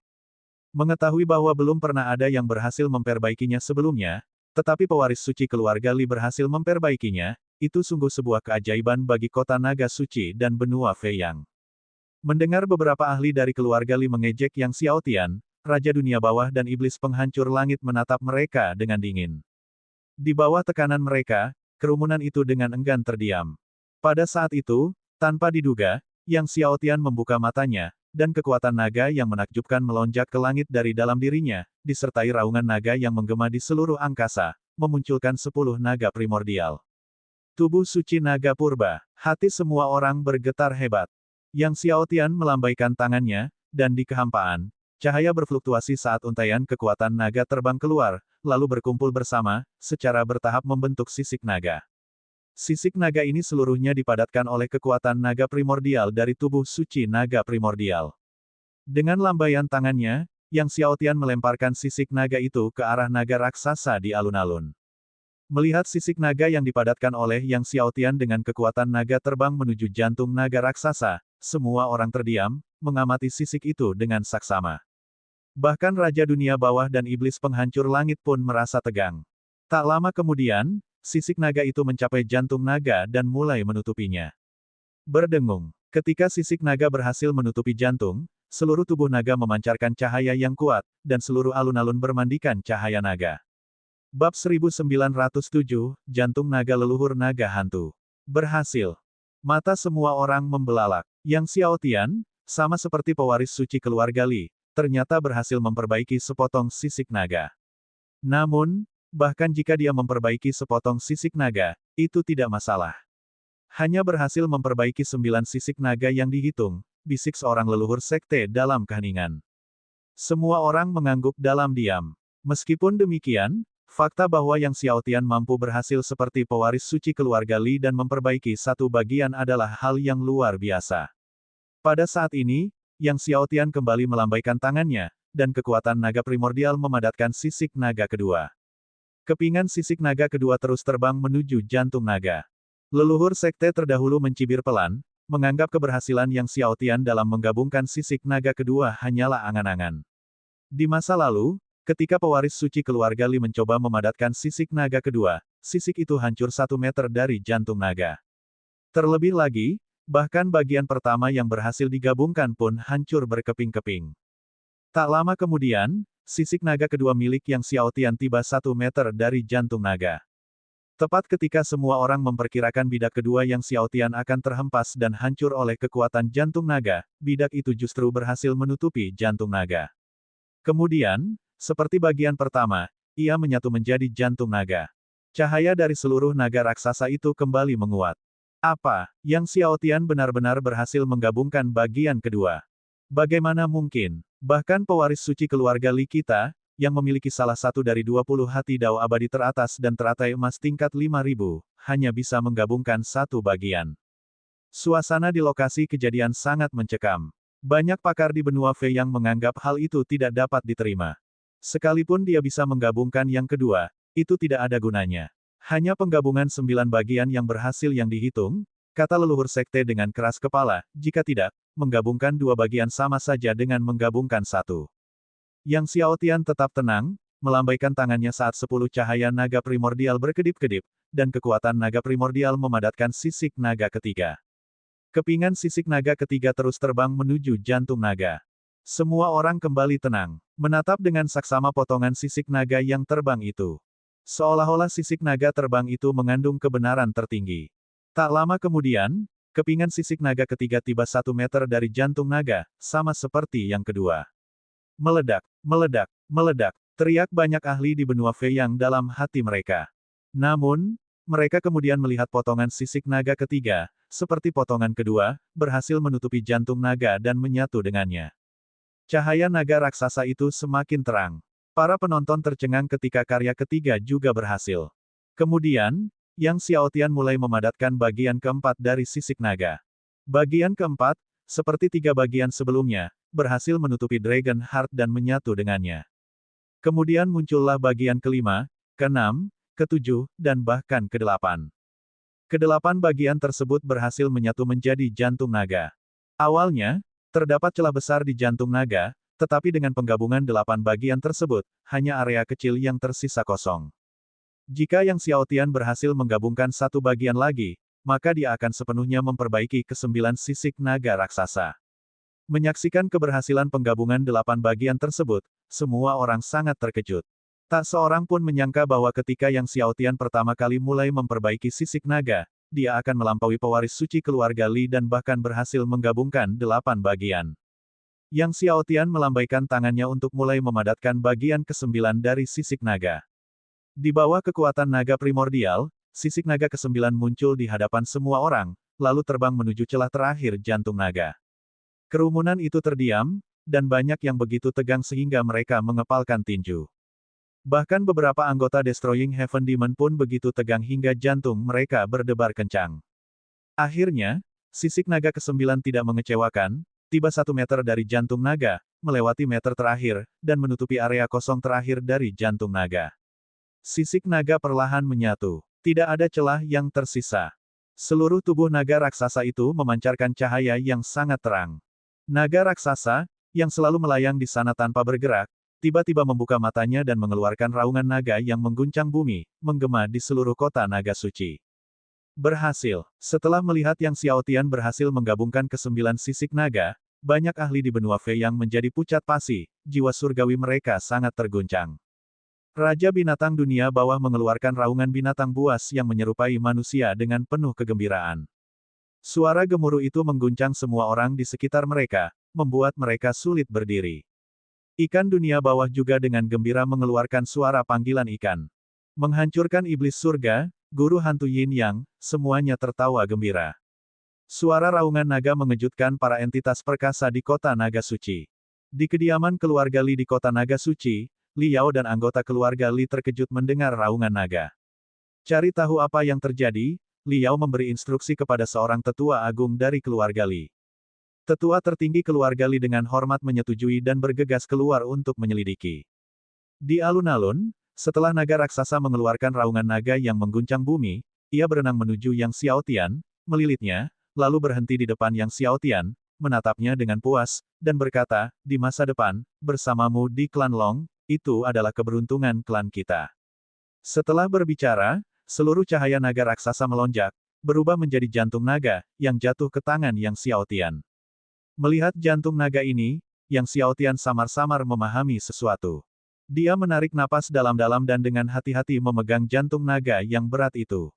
Mengetahui bahwa belum pernah ada yang berhasil memperbaikinya sebelumnya, tetapi pewaris suci keluarga Li berhasil memperbaikinya, itu sungguh sebuah keajaiban bagi kota Naga Suci dan benua Feiyang. Mendengar beberapa ahli dari keluarga Li mengejek Yang Xiaotian, Raja Dunia Bawah dan Iblis Penghancur Langit menatap mereka dengan dingin. Di bawah tekanan mereka, kerumunan itu dengan enggan terdiam. Pada saat itu, tanpa diduga, Yang Xiaotian membuka matanya, dan kekuatan naga yang menakjubkan melonjak ke langit dari dalam dirinya, disertai raungan naga yang menggema di seluruh angkasa, memunculkan 10 naga primordial. Tubuh suci naga purba, hati semua orang bergetar hebat. Yang Xiaotian melambaikan tangannya, dan di kehampaan, cahaya berfluktuasi saat untaian kekuatan naga terbang keluar, lalu berkumpul bersama, secara bertahap membentuk sisik naga. Sisik naga ini seluruhnya dipadatkan oleh kekuatan naga primordial dari tubuh suci naga primordial. Dengan lambaian tangannya, Yang Xiaotian melemparkan sisik naga itu ke arah naga raksasa di alun-alun. Melihat sisik naga yang dipadatkan oleh Yang Xiaotian dengan kekuatan naga terbang menuju jantung naga raksasa, semua orang terdiam, mengamati sisik itu dengan saksama. Bahkan Raja Dunia Bawah dan Iblis Penghancur Langit pun merasa tegang. Tak lama kemudian, sisik naga itu mencapai jantung naga dan mulai menutupinya. Berdengung. Ketika sisik naga berhasil menutupi jantung, seluruh tubuh naga memancarkan cahaya yang kuat, dan seluruh alun-alun bermandikan cahaya naga. Bab 1907, Jantung Naga Leluhur Naga Hantu. Berhasil. Mata semua orang membelalak. Yang Xiaotian, sama seperti pewaris suci keluarga Li, ternyata berhasil memperbaiki sepotong sisik naga. Namun, bahkan jika dia memperbaiki sepotong sisik naga, itu tidak masalah. Hanya berhasil memperbaiki 9 sisik naga yang dihitung, bisik seorang leluhur sekte dalam keheningan. Semua orang mengangguk dalam diam. Meskipun demikian, fakta bahwa Yang Xiaotian mampu berhasil seperti pewaris suci keluarga Li dan memperbaiki satu bagian adalah hal yang luar biasa. Pada saat ini, Yang Xiaotian kembali melambaikan tangannya, dan kekuatan naga primordial memadatkan sisik naga kedua. Kepingan sisik naga kedua terus terbang menuju jantung naga. Leluhur sekte terdahulu mencibir pelan, menganggap keberhasilan Yang Xiaotian dalam menggabungkan sisik naga kedua hanyalah angan-angan. Di masa lalu, ketika pewaris suci keluarga Li mencoba memadatkan sisik naga kedua, sisik itu hancur 1 meter dari jantung naga. Terlebih lagi, bahkan bagian pertama yang berhasil digabungkan pun hancur berkeping-keping. Tak lama kemudian, sisik naga kedua milik Yang Xiaotian tiba 1 meter dari jantung naga. Tepat ketika semua orang memperkirakan bidak kedua Yang Xiaotian akan terhempas dan hancur oleh kekuatan jantung naga, bidak itu justru berhasil menutupi jantung naga. Kemudian, seperti bagian pertama, ia menyatu menjadi jantung naga. Cahaya dari seluruh naga raksasa itu kembali menguat. Apa, Yang Xiaotian benar-benar berhasil menggabungkan bagian kedua? Bagaimana mungkin? Bahkan pewaris suci keluarga Li kita, yang memiliki salah satu dari 20 hati dao abadi teratas dan teratai emas tingkat 5000, hanya bisa menggabungkan satu bagian. Suasana di lokasi kejadian sangat mencekam. Banyak pakar di benua Feiyang menganggap hal itu tidak dapat diterima. Sekalipun dia bisa menggabungkan yang kedua, itu tidak ada gunanya. Hanya penggabungan 9 bagian yang berhasil yang dihitung, kata leluhur sekte dengan keras kepala, jika tidak, menggabungkan 2 bagian sama saja dengan menggabungkan satu. Yang Xiaotian tetap tenang, melambaikan tangannya saat 10 cahaya naga primordial berkedip-kedip, dan kekuatan naga primordial memadatkan sisik naga ketiga. Kepingan sisik naga ketiga terus terbang menuju jantung naga. Semua orang kembali tenang, menatap dengan saksama potongan sisik naga yang terbang itu. Seolah-olah sisik naga terbang itu mengandung kebenaran tertinggi. Tak lama kemudian, kepingan sisik naga ketiga tiba 1 meter dari jantung naga, sama seperti yang kedua. Meledak, meledak, meledak, teriak banyak ahli di benua Feiyang dalam hati mereka. Namun, mereka kemudian melihat potongan sisik naga ketiga, seperti potongan kedua, berhasil menutupi jantung naga dan menyatu dengannya. Cahaya naga raksasa itu semakin terang. Para penonton tercengang ketika karya ketiga juga berhasil. Kemudian, Yang Xiaotian mulai memadatkan bagian keempat dari sisik naga. Bagian keempat, seperti 3 bagian sebelumnya, berhasil menutupi Dragon Heart dan menyatu dengannya. Kemudian muncullah bagian kelima, keenam, ketujuh, dan bahkan kedelapan. Kedelapan bagian tersebut berhasil menyatu menjadi jantung naga. Awalnya, terdapat celah besar di jantung naga, tetapi dengan penggabungan 8 bagian tersebut, hanya area kecil yang tersisa kosong. Jika Yang Xiaotian berhasil menggabungkan satu bagian lagi, maka dia akan sepenuhnya memperbaiki ke-9 sisik naga raksasa. Menyaksikan keberhasilan penggabungan 8 bagian tersebut, semua orang sangat terkejut. Tak seorang pun menyangka bahwa ketika Yang Xiaotian pertama kali mulai memperbaiki sisik naga, dia akan melampaui pewaris suci keluarga Li dan bahkan berhasil menggabungkan 8 bagian. Yang Xiaotian melambaikan tangannya untuk mulai memadatkan bagian ke-9 dari sisik naga. Di bawah kekuatan naga primordial, sisik naga ke-9 muncul di hadapan semua orang, lalu terbang menuju celah terakhir jantung naga. Kerumunan itu terdiam, dan banyak yang begitu tegang sehingga mereka mengepalkan tinju. Bahkan beberapa anggota Destroying Heaven Demon pun begitu tegang hingga jantung mereka berdebar kencang. Akhirnya, sisik naga ke-9 tidak mengecewakan, tiba 1 meter dari jantung naga, melewati meter terakhir, dan menutupi area kosong terakhir dari jantung naga. Sisik naga perlahan menyatu. Tidak ada celah yang tersisa. Seluruh tubuh naga raksasa itu memancarkan cahaya yang sangat terang. Naga raksasa, yang selalu melayang di sana tanpa bergerak, tiba-tiba membuka matanya dan mengeluarkan raungan naga yang mengguncang bumi, menggema di seluruh kota naga suci. Berhasil. Setelah melihat Yang Xiaotian berhasil menggabungkan ke-9 sisik naga, banyak ahli di benua Fei yang menjadi pucat pasi, jiwa surgawi mereka sangat terguncang. Raja binatang dunia bawah mengeluarkan raungan binatang buas yang menyerupai manusia dengan penuh kegembiraan. Suara gemuruh itu mengguncang semua orang di sekitar mereka, membuat mereka sulit berdiri. Ikan dunia bawah juga dengan gembira mengeluarkan suara panggilan ikan. Menghancurkan iblis surga, guru hantu Yin Yang, semuanya tertawa gembira. Suara raungan naga mengejutkan para entitas perkasa di kota naga suci. Di kediaman keluarga Li di kota naga suci, Li Yao dan anggota keluarga Li terkejut mendengar raungan naga. Cari tahu apa yang terjadi, Li Yao memberi instruksi kepada seorang tetua agung dari keluarga Li. Tetua tertinggi keluarga Li dengan hormat menyetujui dan bergegas keluar untuk menyelidiki. Di alun-alun, setelah naga raksasa mengeluarkan raungan naga yang mengguncang bumi, ia berenang menuju Yang Xiaotian, melilitnya, lalu berhenti di depan Yang Xiaotian, menatapnya dengan puas, dan berkata, "Di masa depan, bersamamu di klan Long, itu adalah keberuntungan klan kita." Setelah berbicara, seluruh cahaya naga raksasa melonjak, berubah menjadi jantung naga, yang jatuh ke tangan Yang Xiaotian. Melihat jantung naga ini, Yang Xiaotian samar-samar memahami sesuatu. Dia menarik napas dalam-dalam dan dengan hati-hati memegang jantung naga yang berat itu.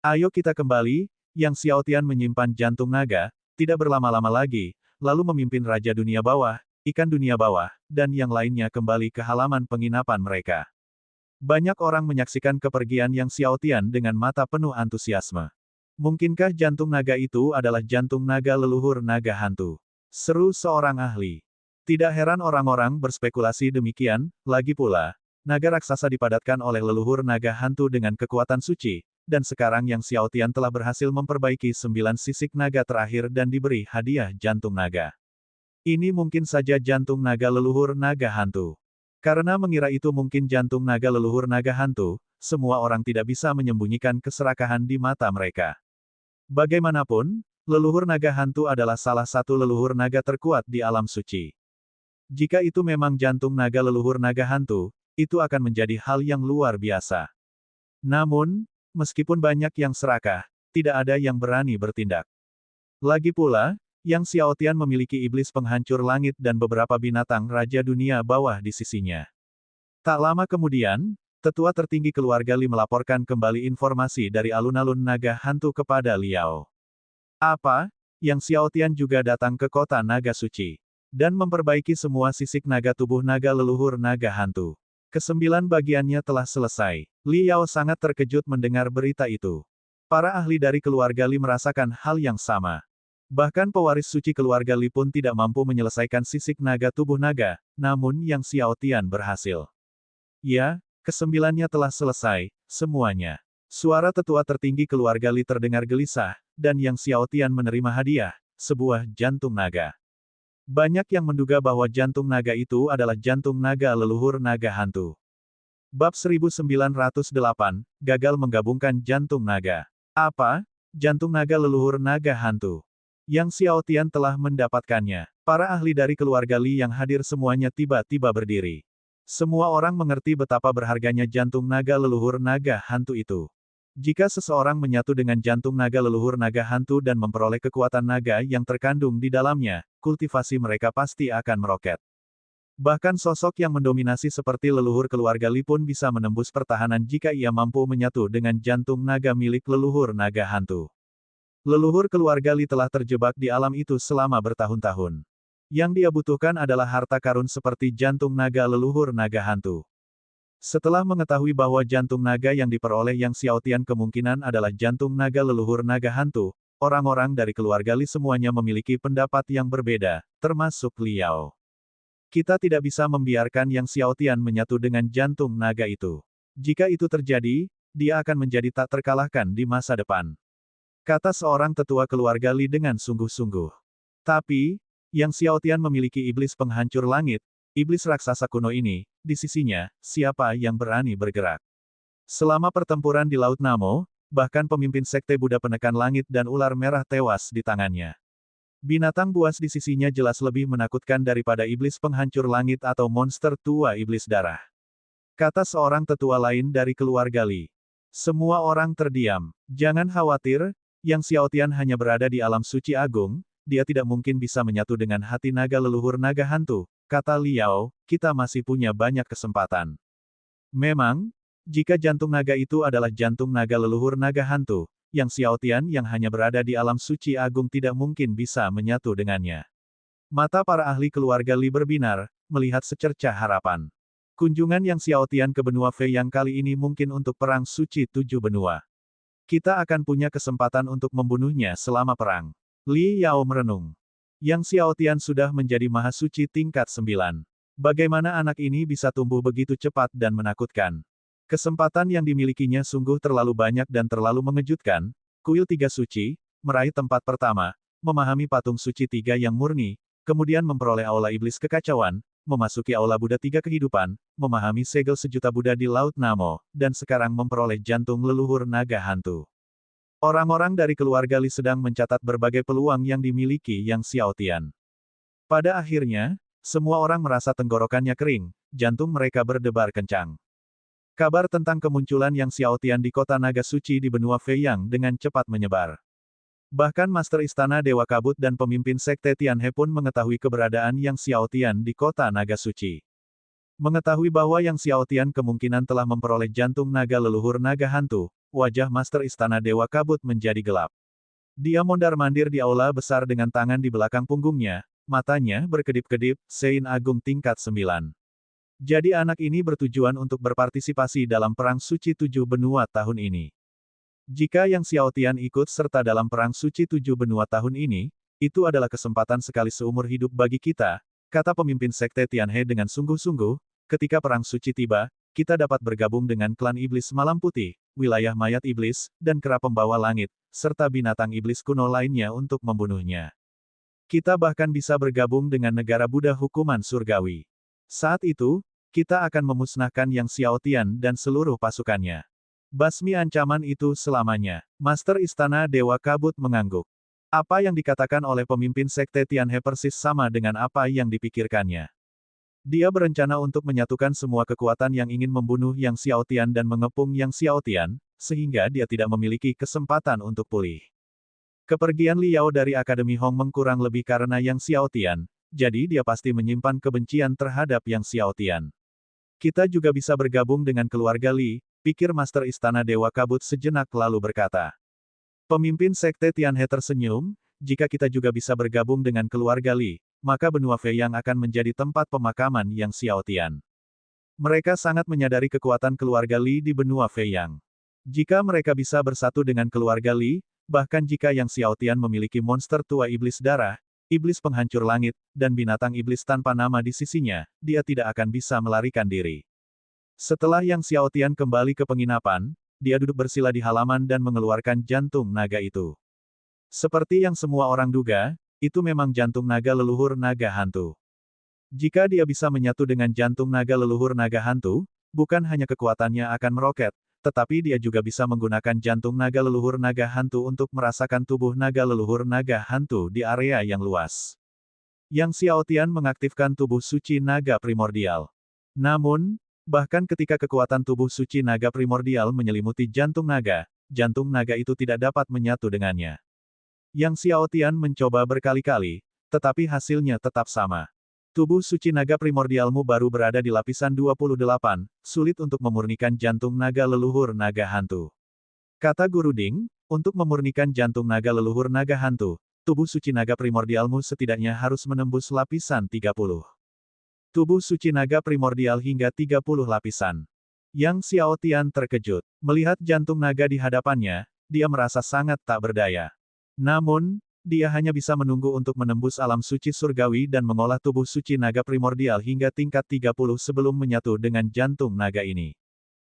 Ayo kita kembali, Yang Xiaotian menyimpan jantung naga, tidak berlama-lama lagi, lalu memimpin Raja Dunia Bawah, Ikan Dunia Bawah, dan yang lainnya kembali ke halaman penginapan mereka. Banyak orang menyaksikan kepergian Yang Xiaotian dengan mata penuh antusiasme. Mungkinkah jantung naga itu adalah jantung naga leluhur naga hantu? Seru seorang ahli. Tidak heran orang-orang berspekulasi demikian, lagi pula, naga raksasa dipadatkan oleh leluhur naga hantu dengan kekuatan suci, dan sekarang Yang Xiaotian telah berhasil memperbaiki 9 sisik naga terakhir dan diberi hadiah jantung naga. Ini mungkin saja jantung naga leluhur naga hantu. Karena mengira itu mungkin jantung naga leluhur naga hantu, semua orang tidak bisa menyembunyikan keserakahan di mata mereka. Bagaimanapun, leluhur naga hantu adalah salah satu leluhur naga terkuat di alam suci. Jika itu memang jantung naga leluhur naga hantu, itu akan menjadi hal yang luar biasa. Namun, meskipun banyak yang serakah, tidak ada yang berani bertindak. Lagi pula, Yang Xiaotian memiliki iblis penghancur langit dan beberapa binatang Raja Dunia Bawah di sisinya. Tak lama kemudian, tetua tertinggi keluarga Li melaporkan kembali informasi dari alun-alun naga hantu kepada Liao. Apa? Yang Xiaotian juga datang ke kota naga suci. Dan memperbaiki semua sisik naga tubuh naga leluhur naga hantu. Ke-9 bagiannya telah selesai. Liao sangat terkejut mendengar berita itu. Para ahli dari keluarga Li merasakan hal yang sama. Bahkan pewaris suci keluarga Li pun tidak mampu menyelesaikan sisik naga tubuh naga, namun Yang Xiaotian berhasil. Ya, ke-9-nya telah selesai, semuanya. Suara tetua tertinggi keluarga Li terdengar gelisah, dan Yang Xiaotian menerima hadiah, sebuah jantung naga. Banyak yang menduga bahwa jantung naga itu adalah jantung naga leluhur naga hantu. Bab 1908, gagal menggabungkan jantung naga. Apa? Jantung naga leluhur naga hantu. Yang Xiao Tian telah mendapatkannya. Para ahli dari keluarga Li yang hadir semuanya tiba-tiba berdiri. Semua orang mengerti betapa berharganya jantung naga leluhur naga hantu itu. Jika seseorang menyatu dengan jantung naga leluhur naga hantu dan memperoleh kekuatan naga yang terkandung di dalamnya, kultivasi mereka pasti akan meroket. Bahkan sosok yang mendominasi seperti leluhur keluarga Li pun bisa menembus pertahanan jika ia mampu menyatu dengan jantung naga milik leluhur naga hantu. Leluhur keluarga Li telah terjebak di alam itu selama bertahun-tahun. Yang dia butuhkan adalah harta karun seperti jantung naga leluhur naga hantu. Setelah mengetahui bahwa jantung naga yang diperoleh Yang Xiaotian kemungkinan adalah jantung naga leluhur naga hantu, orang-orang dari keluarga Li semuanya memiliki pendapat yang berbeda, termasuk Liao. Kita tidak bisa membiarkan Yang Xiaotian menyatu dengan jantung naga itu. Jika itu terjadi, dia akan menjadi tak terkalahkan di masa depan. Kata seorang tetua keluarga Li dengan sungguh-sungguh. Tapi, Yang Xiaotian memiliki iblis penghancur langit, iblis raksasa kuno ini, di sisinya, siapa yang berani bergerak? Selama pertempuran di Laut Namo, bahkan pemimpin sekte Buddha penekan langit dan ular merah tewas di tangannya. Binatang buas di sisinya jelas lebih menakutkan daripada iblis penghancur langit atau monster tua iblis darah. Kata seorang tetua lain dari keluarga Li. Semua orang terdiam. Jangan khawatir, Yang Xiaotian hanya berada di alam suci agung, dia tidak mungkin bisa menyatu dengan hati naga leluhur naga hantu, kata Liao, kita masih punya banyak kesempatan. Memang, jika jantung naga itu adalah jantung naga leluhur naga hantu, Yang Xiaotian yang hanya berada di alam suci agung tidak mungkin bisa menyatu dengannya. Mata para ahli keluarga Li berbinar, melihat secercah harapan. Kunjungan Yang Xiaotian ke benua Fei yang kali ini mungkin untuk perang suci 7 benua. Kita akan punya kesempatan untuk membunuhnya selama perang. Li Yao merenung. Yang Xiaotian sudah menjadi mahasuci tingkat 9. Bagaimana anak ini bisa tumbuh begitu cepat dan menakutkan? Kesempatan yang dimilikinya sungguh terlalu banyak dan terlalu mengejutkan. Kuil 3 suci, meraih tempat pertama, memahami patung suci 3 yang murni, kemudian memperoleh aula iblis kekacauan, memasuki aula Buddha 3 kehidupan, memahami segel sejuta Buddha di Laut Namo, dan sekarang memperoleh jantung leluhur naga hantu. Orang-orang dari keluarga Li sedang mencatat berbagai peluang yang dimiliki Yang Xiaotian. Pada akhirnya, semua orang merasa tenggorokannya kering, jantung mereka berdebar kencang. Kabar tentang kemunculan Yang Xiaotian di kota naga suci di benua Feiyang dengan cepat menyebar. Bahkan Master Istana Dewa Kabut dan pemimpin sekte Tianhe pun mengetahui keberadaan Yang Xiaotian di kota naga suci. Mengetahui bahwa Yang Xiaotian kemungkinan telah memperoleh jantung naga leluhur naga hantu, wajah Master Istana Dewa Kabut menjadi gelap. Dia mondar-mandir di aula besar dengan tangan di belakang punggungnya, matanya berkedip-kedip, Sein Agung tingkat 9. Jadi anak ini bertujuan untuk berpartisipasi dalam Perang Suci 7 Benua tahun ini. Jika Yang Xiaotian ikut serta dalam Perang Suci 7 Benua tahun ini, itu adalah kesempatan sekali seumur hidup bagi kita, kata pemimpin sekte Tianhe dengan sungguh-sungguh, ketika Perang Suci tiba, kita dapat bergabung dengan klan iblis Malam Putih, wilayah mayat iblis, dan kera pembawa langit, serta binatang iblis kuno lainnya untuk membunuhnya. Kita bahkan bisa bergabung dengan negara Buddha hukuman surgawi. Saat itu, kita akan memusnahkan Yang Xiaotian dan seluruh pasukannya. Basmi ancaman itu selamanya. Master Istana Dewa Kabut mengangguk. Apa yang dikatakan oleh pemimpin sekte Tianhe persis sama dengan apa yang dipikirkannya. Dia berencana untuk menyatukan semua kekuatan yang ingin membunuh Yang Xiaotian dan mengepung Yang Xiaotian, sehingga dia tidak memiliki kesempatan untuk pulih. Kepergian Liao dari Akademi Hong Meng kurang lebih karena Yang Xiaotian, jadi dia pasti menyimpan kebencian terhadap Yang Xiaotian. Kita juga bisa bergabung dengan keluarga Li, pikir Master Istana Dewa Kabut sejenak lalu berkata. Pemimpin sekte Tianhe tersenyum, jika kita juga bisa bergabung dengan keluarga Li, maka benua Feiyang akan menjadi tempat pemakaman Yang Xiaotian. Mereka sangat menyadari kekuatan keluarga Li di benua Feiyang. Jika mereka bisa bersatu dengan keluarga Li, bahkan jika Yang Xiaotian memiliki monster tua iblis darah, iblis penghancur langit, dan binatang iblis tanpa nama di sisinya, dia tidak akan bisa melarikan diri. Setelah Yang Xiaotian kembali ke penginapan, dia duduk bersila di halaman dan mengeluarkan jantung naga itu. Seperti yang semua orang duga, itu memang jantung naga leluhur naga hantu. Jika dia bisa menyatu dengan jantung naga leluhur naga hantu, bukan hanya kekuatannya akan meroket, tetapi dia juga bisa menggunakan jantung naga leluhur naga hantu untuk merasakan tubuh naga leluhur naga hantu di area yang luas. Yang Xiaotian mengaktifkan tubuh suci naga primordial. Namun, bahkan ketika kekuatan tubuh suci naga primordial menyelimuti jantung naga itu tidak dapat menyatu dengannya. Yang Xiaotian mencoba berkali-kali, tetapi hasilnya tetap sama. Tubuh suci naga primordialmu baru berada di lapisan 28, sulit untuk memurnikan jantung naga leluhur naga hantu. Kata Guru Ding, untuk memurnikan jantung naga leluhur naga hantu, tubuh suci naga primordialmu setidaknya harus menembus lapisan 30. Tubuh suci naga primordial hingga 30 lapisan. Yang Xiaotian terkejut. Melihat jantung naga di hadapannya, dia merasa sangat tak berdaya. Namun, dia hanya bisa menunggu untuk menembus alam suci surgawi dan mengolah tubuh suci naga primordial hingga tingkat 30 sebelum menyatu dengan jantung naga ini.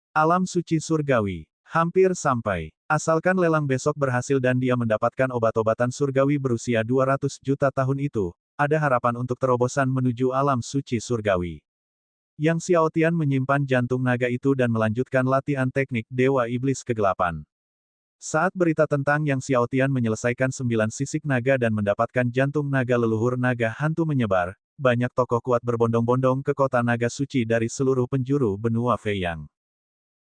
Alam suci surgawi. Hampir sampai. Asalkan lelang besok berhasil dan dia mendapatkan obat-obatan surgawi berusia 200 juta tahun itu, ada harapan untuk terobosan menuju alam suci surgawi. Yang Xiaotian menyimpan jantung naga itu dan melanjutkan latihan teknik Dewa Iblis Kegelapan. Saat berita tentang Yang Xiaotian menyelesaikan 9 sisik naga dan mendapatkan jantung naga leluhur naga hantu menyebar, banyak tokoh kuat berbondong-bondong ke kota naga suci dari seluruh penjuru benua Feiyang.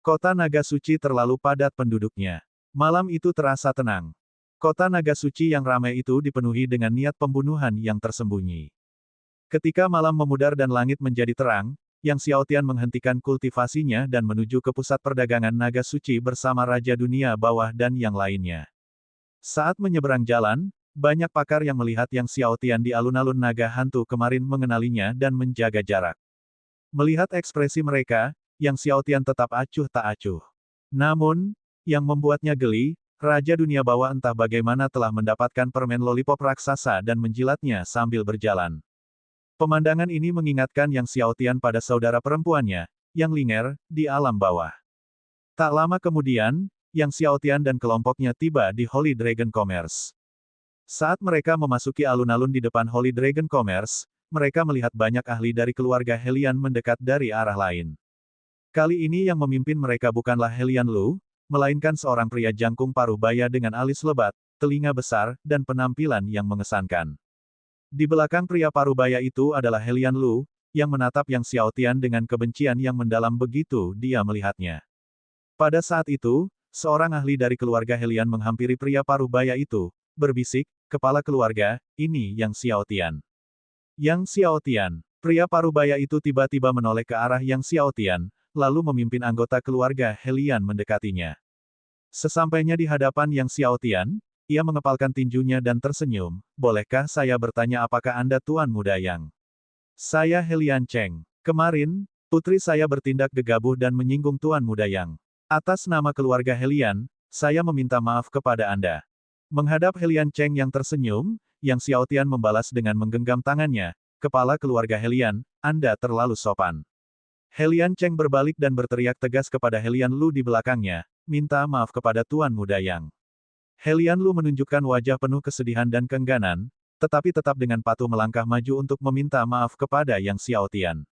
Kota naga suci terlalu padat penduduknya. Malam itu terasa tenang. Kota naga suci yang ramai itu dipenuhi dengan niat pembunuhan yang tersembunyi. Ketika malam memudar dan langit menjadi terang, Yang Xiaotian menghentikan kultivasinya dan menuju ke pusat perdagangan naga suci bersama Raja Dunia Bawah dan yang lainnya. Saat menyeberang jalan, banyak pakar yang melihat Yang Xiaotian di alun-alun naga hantu kemarin mengenalinya dan menjaga jarak. Melihat ekspresi mereka, Yang Xiaotian tetap acuh tak acuh. Namun, yang membuatnya geli, Raja Dunia Bawah entah bagaimana telah mendapatkan permen lollipop raksasa dan menjilatnya sambil berjalan. Pemandangan ini mengingatkan Yang Xiaotian pada saudara perempuannya, Yang Linger, di alam bawah. Tak lama kemudian, Yang Xiaotian dan kelompoknya tiba di Holy Dragon Commerce. Saat mereka memasuki alun-alun di depan Holy Dragon Commerce, mereka melihat banyak ahli dari keluarga Helian mendekat dari arah lain. Kali ini yang memimpin mereka bukanlah Helian Lu, melainkan seorang pria jangkung paruh baya dengan alis lebat, telinga besar, dan penampilan yang mengesankan. Di belakang pria parubaya itu adalah Helian Lu, yang menatap Yang Xiaotian dengan kebencian yang mendalam begitu dia melihatnya. Pada saat itu, seorang ahli dari keluarga Helian menghampiri pria parubaya itu, berbisik, "Kepala keluarga, ini Yang Xiaotian." Yang Xiaotian. Pria parubaya itu tiba-tiba menoleh ke arah Yang Xiaotian, lalu memimpin anggota keluarga Helian mendekatinya. Sesampainya di hadapan Yang Xiaotian, ia mengepalkan tinjunya dan tersenyum, "Bolehkah saya bertanya apakah Anda Tuan Muda Yang?" "Saya Helian Cheng. Kemarin, putri saya bertindak gegabah dan menyinggung Tuan Muda Yang. Atas nama keluarga Helian, saya meminta maaf kepada Anda." Menghadap Helian Cheng yang tersenyum, Yang Xiaotian membalas dengan menggenggam tangannya, "Kepala keluarga Helian, Anda terlalu sopan." Helian Cheng berbalik dan berteriak tegas kepada Helian Lu di belakangnya, "Minta maaf kepada Tuan Muda Yang." Helian Lu menunjukkan wajah penuh kesedihan dan keengganan, tetapi tetap dengan patuh melangkah maju untuk meminta maaf kepada Yang Xiaotian.